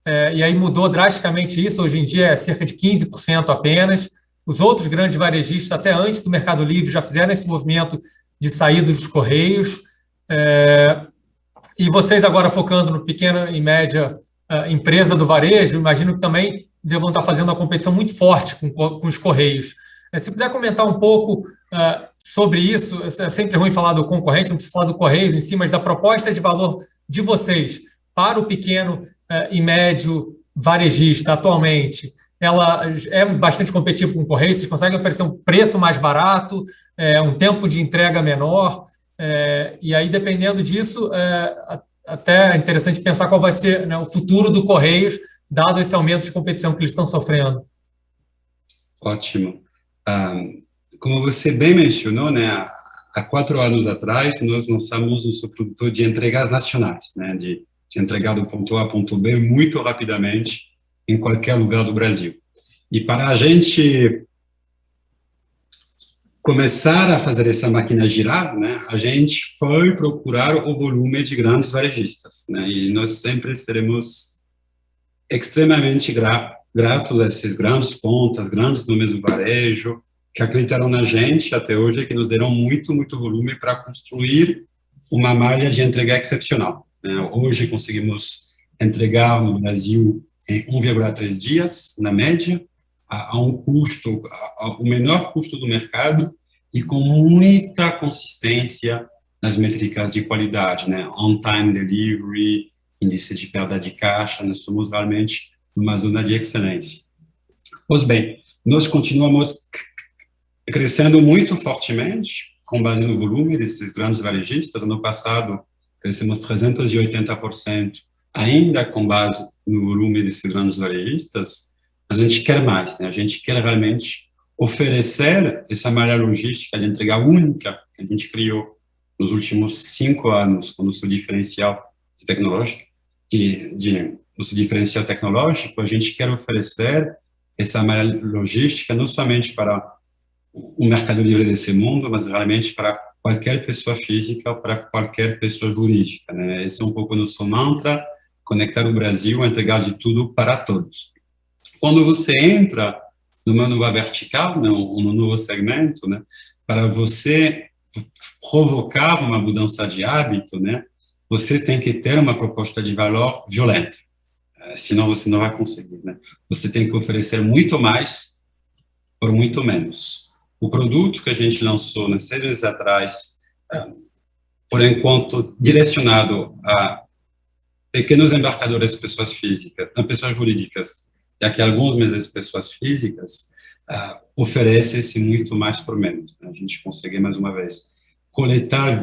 e aí mudou drasticamente isso, hoje em dia é cerca de 15% apenas. Os outros grandes varejistas, até antes do Mercado Livre, já fizeram esse movimento de saída dos Correios, e vocês agora focando no pequena e média empresa do varejo, imagino que também devam estar fazendo uma competição muito forte com os Correios. Se puder comentar um pouco sobre isso, é sempre ruim falar do concorrente, não precisa falar do Correios em si, mas da proposta de valor de vocês para o pequeno e médio varejista atualmente. Ela é bastante competitiva com o Correios, vocês conseguem oferecer um preço mais barato, um tempo de entrega menor, e aí, dependendo disso, até é interessante pensar qual vai ser, né, o futuro do Correios, dado esse aumento de competição que eles estão sofrendo.
Ótimo. Como você bem mencionou, né, há 4 anos atrás, nós lançamos um produtor de entregas nacionais, né, de entregar do ponto A ao ponto B muito rapidamente em qualquer lugar do Brasil. E para a gente começar a fazer essa máquina girar, né, a gente foi procurar o volume de grandes varejistas, né, e nós sempre seremos extremamente gratos a esses grandes pontas, grandes nomes do varejo, que acreditaram na gente até hoje e que nos deram muito, muito volume para construir uma malha de entrega excepcional, né. Hoje conseguimos entregar no Brasil em 1,3 dias, na média, a um custo, o menor custo do mercado e com muita consistência nas métricas de qualidade, né? On-time delivery, índice de perda de caixa, nós somos realmente numa zona de excelência. Pois bem, nós continuamos crescendo muito fortemente, com base no volume desses grandes varejistas. Ano passado, crescemos 380%, ainda com base no volume desses grandes varejistas. A gente quer mais, né? A gente quer realmente oferecer essa malha logística de entrega única que a gente criou nos últimos 5 anos, com o nosso diferencial tecnológico, de nosso diferencial tecnológico, a gente quer oferecer essa malha logística não somente para o mercado livre desse mundo, mas realmente para qualquer pessoa física, para qualquer pessoa jurídica, né? Esse é um pouco nosso mantra, conectar o Brasil, entregar de tudo para todos. Quando você entra numa nova vertical, né, um novo segmento, né, para você provocar uma mudança de hábito, né, você tem que ter uma proposta de valor violenta. Senão você não vai conseguir, né? Você tem que oferecer muito mais por muito menos. O produto que a gente lançou, né, 6 meses atrás, por enquanto direcionado a pequenos embarcadores, pessoas físicas, pessoas jurídicas, daqui a alguns meses pessoas físicas, oferece-se muito mais por menos, né? A gente consegue, mais uma vez,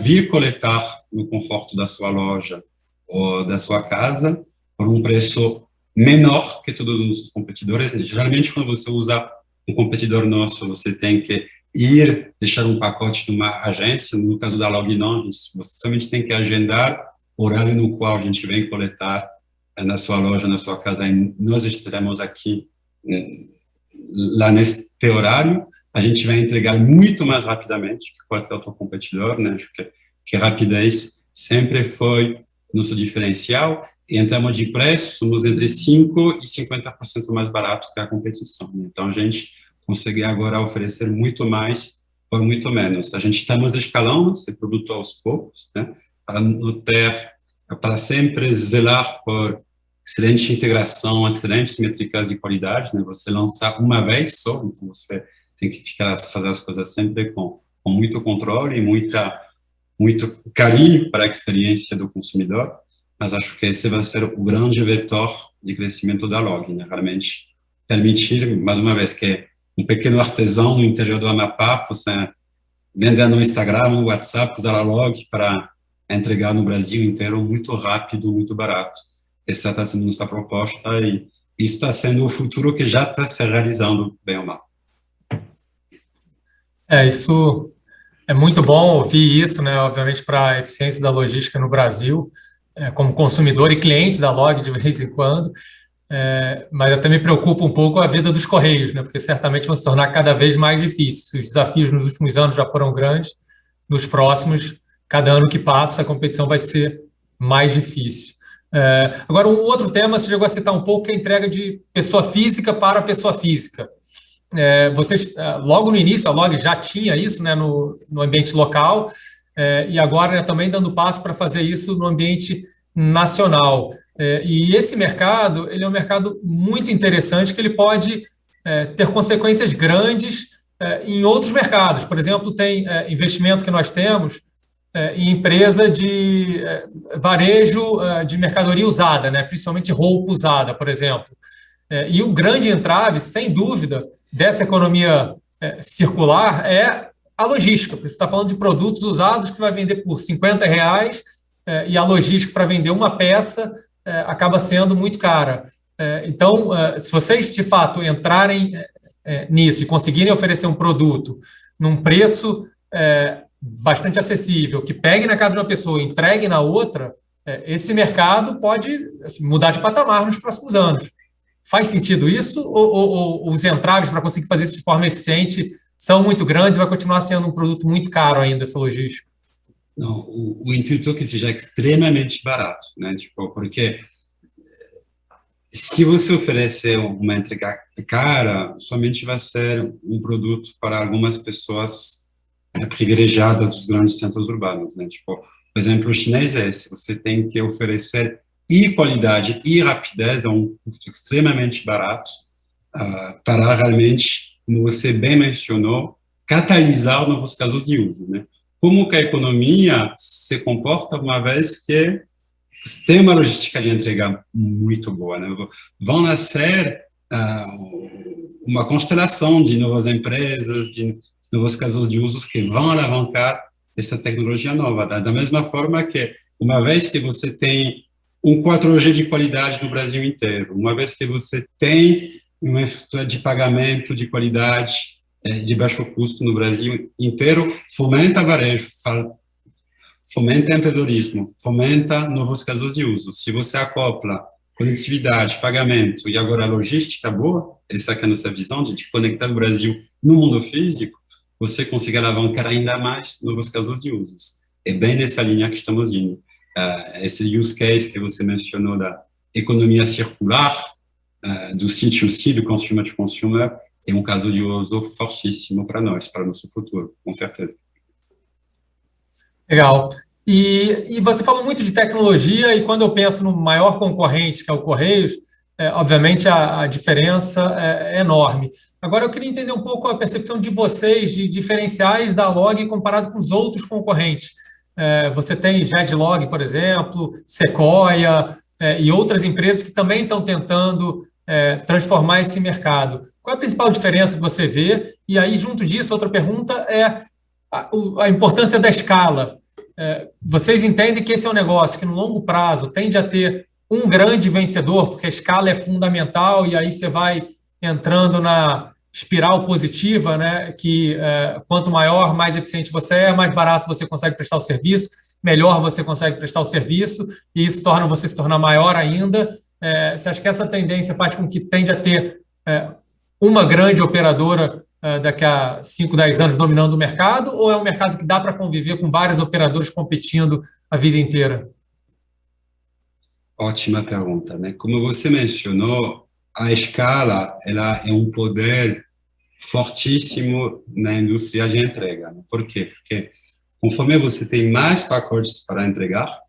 vir coletar no conforto da sua loja ou da sua casa, por um preço menor que todos os nossos competidores. Geralmente, quando você usa um competidor nosso, você tem que deixar um pacote numa agência. No caso da Log, não, você somente tem que agendar o horário no qual a gente vem coletar na sua loja, na sua casa, e nós estaremos aqui lá neste horário. A gente vai entregar muito mais rapidamente que qualquer outro competidor, né? Acho que rapidez sempre foi nosso diferencial, e em termos de preço, somos entre 5% e 50% mais barato que a competição, né? Então, a gente consegue agora oferecer muito mais por muito menos. A gente estamos escalando esse produto aos poucos, né? Para sempre zelar por excelente integração, excelentes métricas de qualidade, né? Você lançar uma vez só, então você tem que fazer as coisas sempre com muito controle e muito carinho para a experiência do consumidor, mas acho que esse vai ser o grande vetor de crescimento da Log, né? Realmente permitir, mais uma vez, que um pequeno artesão no interior do Amapá possa vender no Instagram, no WhatsApp, usar a Log para entregar no Brasil inteiro muito rápido, muito barato. Essa está sendo nossa proposta e isso está sendo o futuro que já está se realizando, bem ou mal.
Isso é muito bom ouvir isso, né? Obviamente, para a eficiência da logística no Brasil, como consumidor e cliente da Log de vez em quando, mas até me preocupa um pouco a vida dos Correios, né? Porque certamente vão se tornar cada vez mais difíceis. Os desafios nos últimos anos já foram grandes, nos próximos, cada ano que passa, a competição vai ser mais difícil. Agora, um outro tema, você chegou a citar um pouco, que é a entrega de pessoa física para pessoa física. Vocês, logo no início, a Log já tinha isso, né, no ambiente local, e agora, né, também dando passo para fazer isso no ambiente nacional. E esse mercado, ele é um mercado muito interessante, que ele pode ter consequências grandes em outros mercados. Por exemplo, tem investimento que nós temos em empresa de varejo de mercadoria usada, né, principalmente roupa usada, por exemplo. E o grande entrave, sem dúvida, dessa economia circular é a logística. Você está falando de produtos usados que você vai vender por R$50 e a logística para vender uma peça acaba sendo muito cara. Então, se vocês, de fato, entrarem nisso e conseguirem oferecer um produto num preço bastante acessível, que pegue na casa de uma pessoa e entregue na outra, esse mercado pode mudar de patamar nos próximos anos. Faz sentido isso? Ou os entraves para conseguir fazer isso de forma eficiente são muito grandes e vai continuar sendo um produto muito caro ainda, essa logística?
Não, o intuito é que seja extremamente barato, né? Tipo, porque se você oferecer uma entrega cara, somente vai ser um produto para algumas pessoas privilegiadas dos grandes centros urbanos, né? Tipo, por exemplo, o chinês é esse, você tem que oferecer qualidade e rapidez a um custo extremamente barato para realmente, como você bem mencionou, catalisar novos casos de uso, né? Como que a economia se comporta uma vez que tem uma logística de entrega muito boa, né? Vão nascer uma constelação de novas empresas, de novos casos de usos que vão alavancar essa tecnologia nova. Da mesma forma que, uma vez que você tem um 4G de qualidade no Brasil inteiro, uma vez que você tem uma infraestrutura de pagamento de qualidade de baixo custo no Brasil inteiro, fomenta varejo, fomenta empreendedorismo, fomenta novos casos de uso. Se você acopla conectividade, pagamento e agora a logística boa, essa que é a nossa visão de conectar o Brasil no mundo físico, você consegue alavancar ainda mais novos casos de usos. É bem nessa linha que estamos indo. Esse use case que você mencionou da economia circular, do C2C, do consumer to consumer, é um caso de uso fortíssimo para nós, para o nosso futuro, com certeza.
Legal. E você falou muito de tecnologia, e quando eu penso no maior concorrente, que é o Correios, obviamente a diferença é enorme. Agora, eu queria entender um pouco a percepção de vocês, de diferenciais da Log comparado com os outros concorrentes. Você tem Jedlog, por exemplo, Sequoia, e outras empresas que também estão tentando transformar esse mercado. Qual é a principal diferença que você vê? E aí, junto disso, outra pergunta é a importância da escala. Vocês entendem que esse é um negócio que, no longo prazo, tende a ter um grande vencedor, porque a escala é fundamental, e aí você vai entrando na espiral positiva, né? Que quanto maior, mais eficiente você é, mais barato você consegue prestar o serviço, melhor você consegue prestar o serviço, e isso torna você se tornar maior ainda. Você acha que essa tendência faz com que tende a ter uma grande operadora daqui a 5, 10 anos dominando o mercado, ou é um mercado que dá para conviver com vários operadores competindo a vida inteira?
Ótima pergunta, né? Como você mencionou, a escala ela é um poder fortíssimo na indústria de entrega. Né? Por quê? Porque conforme você tem mais pacotes para entregar,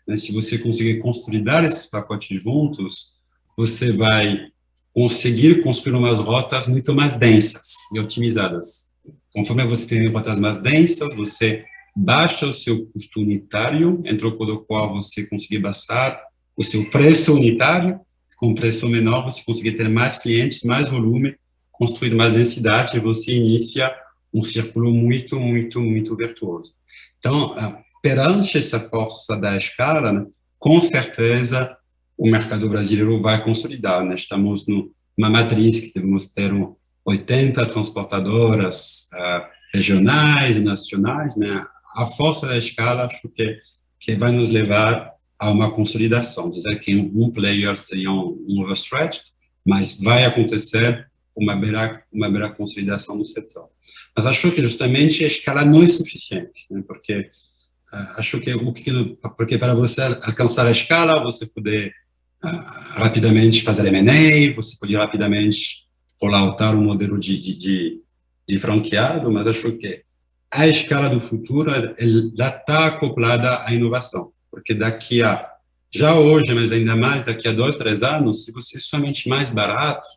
né, se você conseguir consolidar esses pacotes juntos, você vai conseguir construir umas rotas muito mais densas e otimizadas. Conforme você tem rotas mais densas, você baixa o seu custo unitário, entre o qual você conseguir baixar o seu preço unitário. Com preço menor, você conseguir ter mais clientes, mais volume, construir mais densidade, e você inicia um círculo muito, muito, muito virtuoso. Então, perante essa força da escala, né, com certeza o mercado brasileiro vai consolidar. Né? Estamos numa matriz que devemos ter 80 transportadoras regionais e nacionais. Né? A força da escala, acho que vai nos levar a uma consolidação. Dizer que um player seria um overstretched, mas vai acontecer uma beira consolidação do setor. Mas acho que justamente a escala não é suficiente, né? Porque acho que porque para você alcançar a escala, você poder rapidamente fazer M&A, você pode rapidamente rolloutar um modelo de franqueado, mas acho que a escala do futuro ela está acoplada à inovação. Porque já hoje, mas ainda mais daqui a 2, 3 anos, se você é somente mais barato,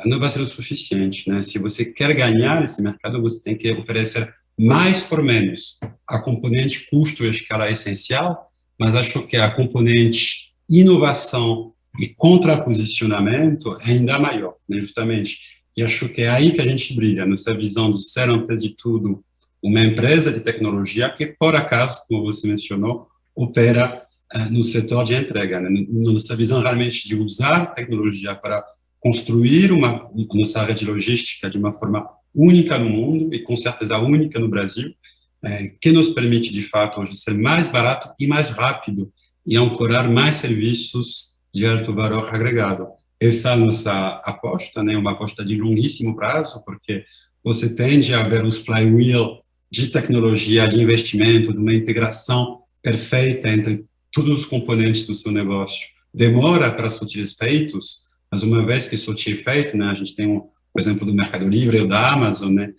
não vai ser o suficiente, né? Se você quer ganhar esse mercado, você tem que oferecer mais por menos. A componente custo e escala é essencial, mas acho que a componente inovação e contraposicionamento é ainda maior, né? Justamente. E acho que é aí que a gente brilha, nessa visão de ser, antes de tudo, uma empresa de tecnologia que, por acaso, como você mencionou, opera no setor de entrega, né? Nossa visão realmente de usar tecnologia para construir nossa rede logística de uma forma única no mundo e com certeza única no Brasil, que nos permite de fato hoje ser mais barato e mais rápido e ancorar mais serviços de alto valor agregado. Essa é a nossa aposta, né? Uma aposta de longuíssimo prazo, porque você tende a ver os flywheel de tecnologia, de investimento, de uma integração perfeita entre todos os componentes do seu negócio. Demora para surtir efeitos, mas uma vez que surtir efeito, né, a gente tem, por exemplo, do Mercado Livre ou da Amazon, né,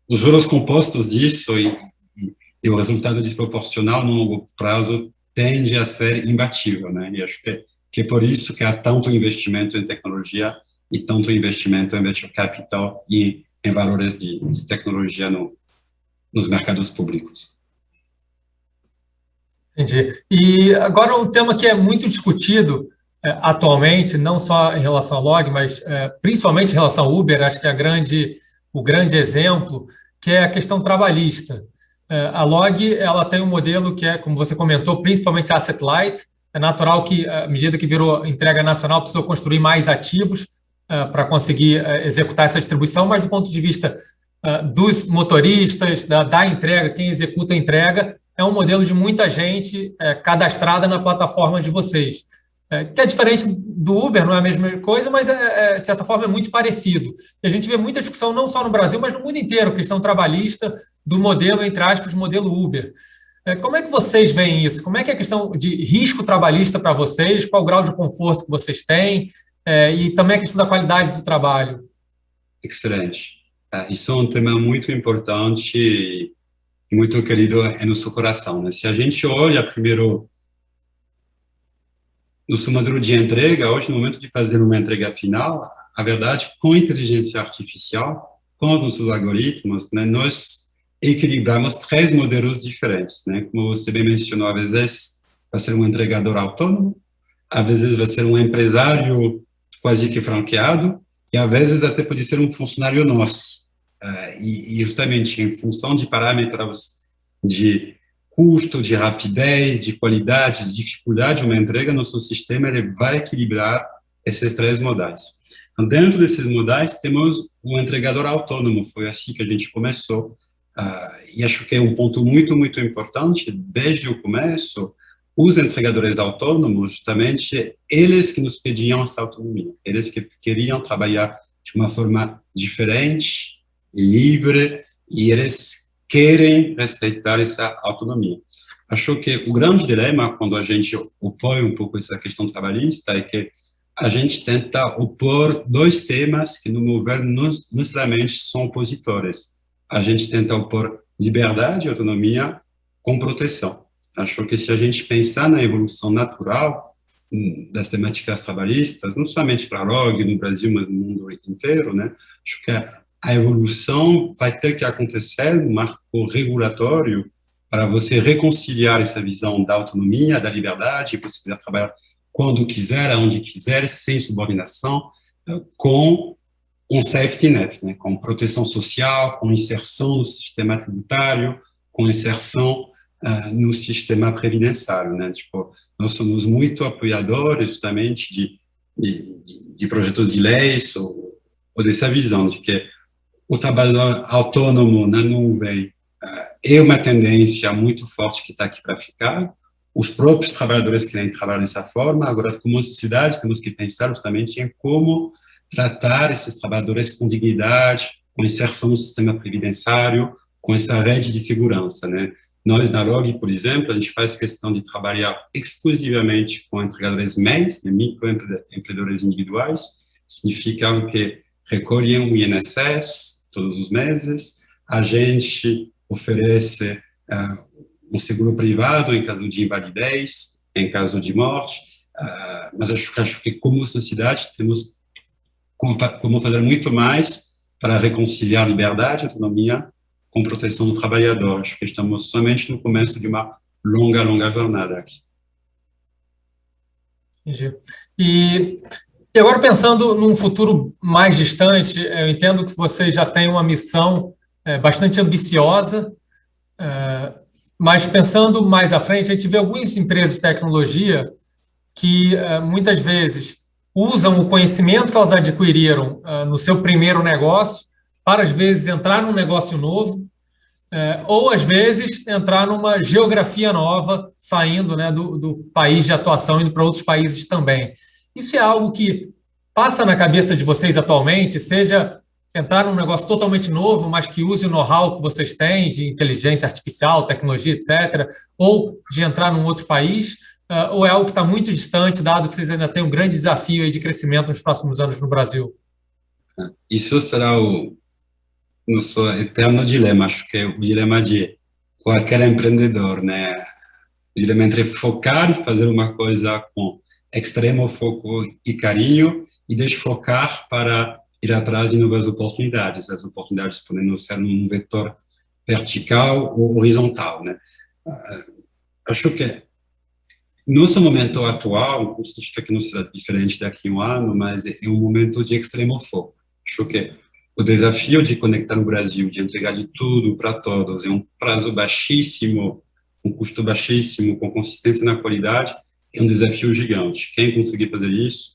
os juros compostos disso e o resultado desproporcional no longo prazo tende a ser imbatível, né? E acho que é por isso que há tanto investimento em tecnologia e tanto investimento em venture capital e em valores de tecnologia nos mercados públicos.
Entendi. E agora um tema que é muito discutido atualmente, não só em relação à Log, mas principalmente em relação ao Uber, acho que é o grande exemplo, que é a questão trabalhista. A Log ela tem um modelo que é, como você comentou, principalmente asset light. É natural que, à medida que virou entrega nacional, precisou construir mais ativos para conseguir executar essa distribuição, mas do ponto de vista dos motoristas, da entrega, quem executa a entrega, é um modelo de muita gente cadastrada na plataforma de vocês. que é diferente do Uber, não é a mesma coisa, mas, de certa forma, é muito parecido. E a gente vê muita discussão, não só no Brasil, mas no mundo inteiro, questão trabalhista do modelo, entre aspas, modelo Uber. Como é que vocês veem isso? Como é que é a questão de risco trabalhista para vocês? Qual o grau de conforto que vocês têm? E também a questão da qualidade do trabalho.
Excelente. Isso é um tema muito importante e muito querido em nosso coração, né? Se a gente olha primeiro no seu modelo de entrega, hoje, no momento de fazer uma entrega final, a verdade, com inteligência artificial, com os nossos algoritmos, né, nós equilibramos 3 modelos diferentes, né? Como você bem mencionou, às vezes vai ser um entregador autônomo, às vezes vai ser um empresário quase que franqueado, e às vezes até pode ser um funcionário nosso. E justamente em função de parâmetros de custo, de rapidez, de qualidade, de dificuldade de uma entrega, nosso sistema ele vai equilibrar esses 3 modais. Então, dentro desses modais, temos o entregador autônomo, foi assim que a gente começou, e acho que é um ponto muito, muito importante, desde o começo, os entregadores autônomos, justamente, eles que nos pediam essa autonomia, eles que queriam trabalhar de uma forma diferente, livre, e eles querem respeitar essa autonomia. Acho que o grande dilema, quando a gente opõe um pouco essa questão trabalhista, é que a gente tenta opor 2 temas que, no meu ver, não necessariamente são opositores. A gente tenta opor liberdade e autonomia com proteção. Acho que se a gente pensar na evolução natural das temáticas trabalhistas, não somente para a LOG, no Brasil, mas no mundo inteiro, né? Acho que a evolução vai ter que acontecer no marco regulatório para você reconciliar essa visão da autonomia, da liberdade, você poder trabalhar quando quiser, aonde quiser, sem subordinação, com um safety net, né? Com proteção social, com inserção no sistema tributário, com inserção no sistema previdenciário, né? Tipo, nós somos muito apoiadores justamente de projetos de leis ou dessa visão de que o trabalho autônomo na nuvem é uma tendência muito forte que está aqui para ficar. Os próprios trabalhadores querem trabalhar dessa forma. Agora, como sociedade, temos que pensar justamente em como tratar esses trabalhadores com dignidade, com inserção no sistema previdenciário, com essa rede de segurança, né? Nós, na LOG, por exemplo, a gente faz questão de trabalhar exclusivamente com entregadores MEIs, né, microempreendedores individuais, significa que recolhem o INSS todos os meses, a gente oferece um seguro privado em caso de invalidez, em caso de morte, mas acho que como sociedade temos como fazer muito mais para reconciliar liberdade, autonomia com proteção do trabalhador. Acho que estamos somente no começo de uma longa jornada aqui.
Entendi. E agora, pensando num futuro mais distante, eu entendo que vocês já têm uma missão bastante ambiciosa, mas pensando mais à frente, a gente vê algumas empresas de tecnologia que muitas vezes usam o conhecimento que elas adquiriram no seu primeiro negócio para, às vezes, entrar num negócio novo, ou, às vezes, entrar numa geografia nova, saindo, né, do país de atuação, indo para outros países também. Isso é algo que passa na cabeça de vocês atualmente, seja entrar num negócio totalmente novo, mas que use o know-how que vocês têm de inteligência artificial, tecnologia, etc., ou de entrar num outro país, ou é algo que está muito distante, dado que vocês ainda têm um grande desafio aí de crescimento nos próximos anos no Brasil?
Isso será o nosso eterno dilema, acho que é o dilema de qualquer empreendedor, né? O dilema entre focar e fazer uma coisa com extremo foco e carinho e desfocar para ir atrás de novas oportunidades. As oportunidades podem ser num vetor vertical ou horizontal, né? Acho que nosso momento atual não significa que não será diferente daqui a um ano, mas é um momento de extremo foco. Acho que o desafio de conectar o Brasil, de entregar de tudo para todos, em um prazo baixíssimo, um custo baixíssimo, com consistência na qualidade, é um desafio gigante. Quem conseguir fazer isso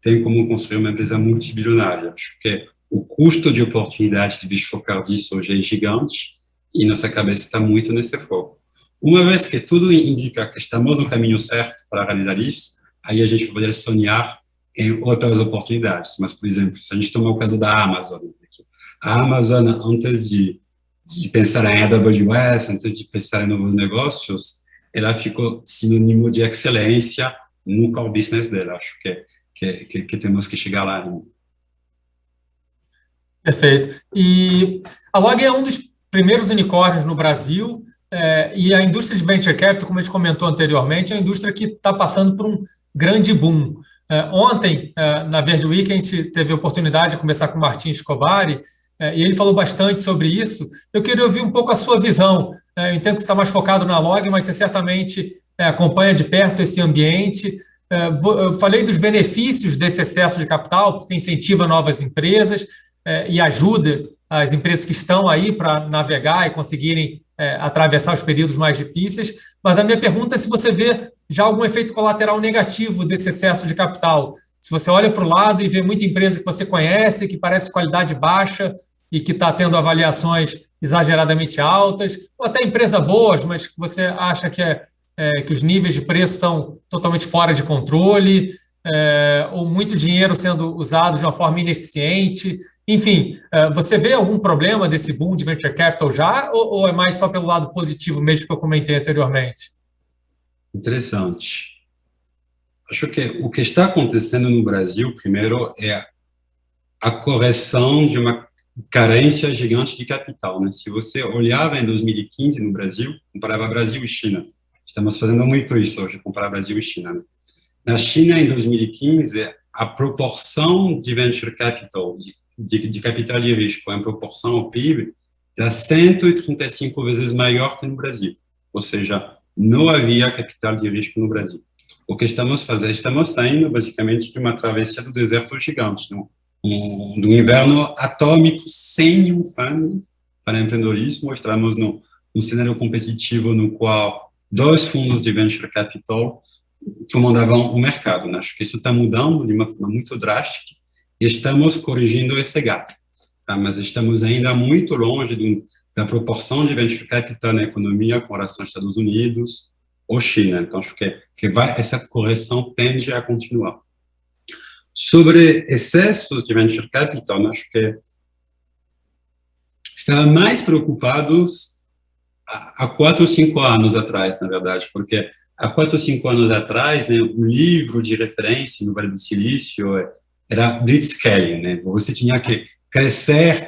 tem como construir uma empresa multibilionária. Acho que o custo de oportunidade de desfocar disso hoje é gigante e nossa cabeça está muito nesse foco. Uma vez que tudo indica que estamos no caminho certo para realizar isso, aí a gente poderia sonhar em outras oportunidades. Mas, por exemplo, se a gente tomar o caso da Amazon, a Amazon, antes de pensar em AWS, antes de pensar em novos negócios, ela ficou sinônimo de excelência no core business dela. Acho que temos que chegar lá ainda.
Perfeito. E a Log é um dos primeiros unicórnios no Brasil, e a indústria de venture capital, como a gente comentou anteriormente, é uma indústria que está passando por um grande boom. Ontem, na Verde Week, a gente teve a oportunidade de conversar com o Martin Escobari, e ele falou bastante sobre isso. Eu queria ouvir um pouco a sua visão. Eu entendo que você está mais focado na Log, mas você certamente acompanha de perto esse ambiente. Eu falei dos benefícios desse excesso de capital, porque incentiva novas empresas e ajuda as empresas que estão aí para navegar e conseguirem atravessar os períodos mais difíceis. Mas a minha pergunta é se você vê já algum efeito colateral negativo desse excesso de capital. Se você olha para o lado e vê muita empresa que você conhece, que parece qualidade baixa e que está tendo avaliações exageradamente altas, ou até empresas boas, mas que você acha que os níveis de preço estão totalmente fora de controle, ou muito dinheiro sendo usado de uma forma ineficiente. Enfim, você vê algum problema desse boom de venture capital já, ou é mais só pelo lado positivo mesmo que eu comentei anteriormente?
Interessante. Acho que o que está acontecendo no Brasil, primeiro, é a correção de uma carência gigante de capital, né? Se você olhava em 2015 no Brasil, comparava Brasil e China. Estamos fazendo muito isso hoje, comparar Brasil e China, né? Na China, em 2015, a proporção de venture capital, de capital de risco em proporção ao PIB, era 135 vezes maior que no Brasil. Ou seja, não havia capital de risco no Brasil. O que estamos fazendo? Estamos saindo, basicamente, de uma travessia do deserto gigante, do inverno atômico sem nenhum fundo para empreendedorismo. Estamos num cenário competitivo no qual 2 fundos de venture capital comandavam o mercado, né? Acho que isso está mudando de uma forma muito drástica e estamos corrigindo esse gap, tá? Mas estamos ainda muito longe da proporção de venture capital na economia com relação aos Estados Unidos ou China. Então, acho que essa correção tende a continuar. Sobre excessos de venture capital, né? Acho que estava mais preocupados há 4 ou 5 anos atrás, na verdade, porque há 4 ou 5 anos atrás, né, o livro de referência no Vale do Silício era blitzscaling, né? Você tinha que crescer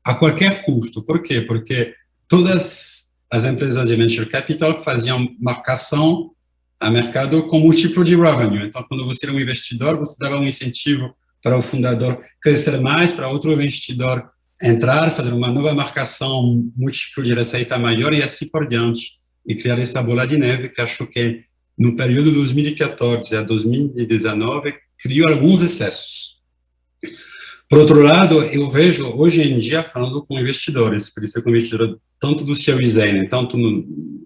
a qualquer custo. Por quê? Porque todas as empresas de venture capital faziam marcação a mercado com múltiplo de revenue. Então, quando você era um investidor, você dava um incentivo para o fundador crescer mais, para outro investidor entrar, fazer uma nova marcação, múltiplo de receita maior e assim por diante. E criar essa bola de neve que acho que no período de 2014 a 2019 criou alguns excessos. Por outro lado, eu vejo hoje em dia falando com investidores, por isso com investidores tanto do Series A, né, tanto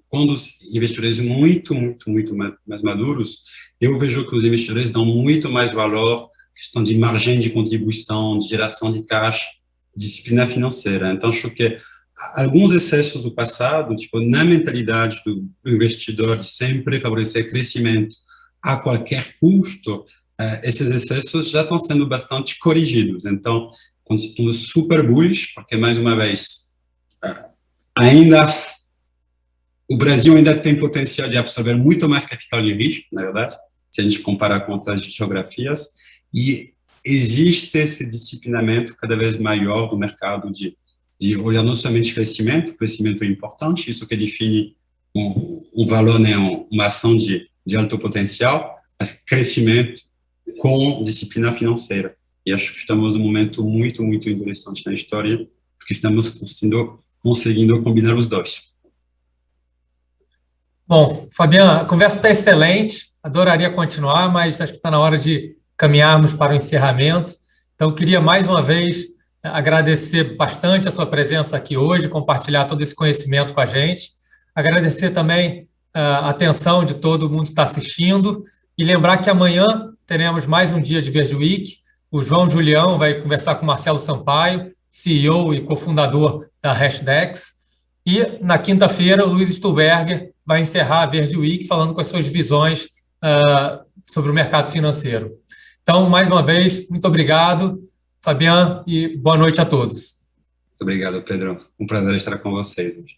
quando os investidores muito mais maduros, eu vejo que os investidores dão muito mais valor à questão de margem de contribuição, de geração de caixa, disciplina financeira. Então, acho que alguns excessos do passado, tipo, na mentalidade do investidor de sempre favorecer crescimento a qualquer custo, esses excessos já estão sendo bastante corrigidos. Então, continuo super bullish, porque, mais uma vez, o Brasil ainda tem potencial de absorver muito mais capital de risco, na verdade, se a gente comparar com outras geografias, e existe esse disciplinamento cada vez maior do mercado de olhar não somente crescimento é importante, isso que define um valor, né, uma ação de alto potencial, mas crescimento com disciplina financeira. E acho que estamos num momento muito interessante na história, porque estamos conseguindo combinar os dois.
Bom, Fabian, a conversa está excelente, adoraria continuar, mas acho que está na hora de caminharmos para o encerramento. Então, queria mais uma vez agradecer bastante a sua presença aqui hoje, compartilhar todo esse conhecimento com a gente. Agradecer também a atenção de todo mundo que está assistindo e lembrar que amanhã teremos mais um dia de Verde Week. O João Julião vai conversar com o Marcelo Sampaio, CEO e cofundador da Hashdex. E na quinta-feira, o Luiz Stuhlberger vai encerrar a Verde Week falando com as suas visões sobre o mercado financeiro. Então, mais uma vez, muito obrigado, Fabien, e boa noite a todos.
Obrigado, Pedro. Um prazer estar com vocês hoje.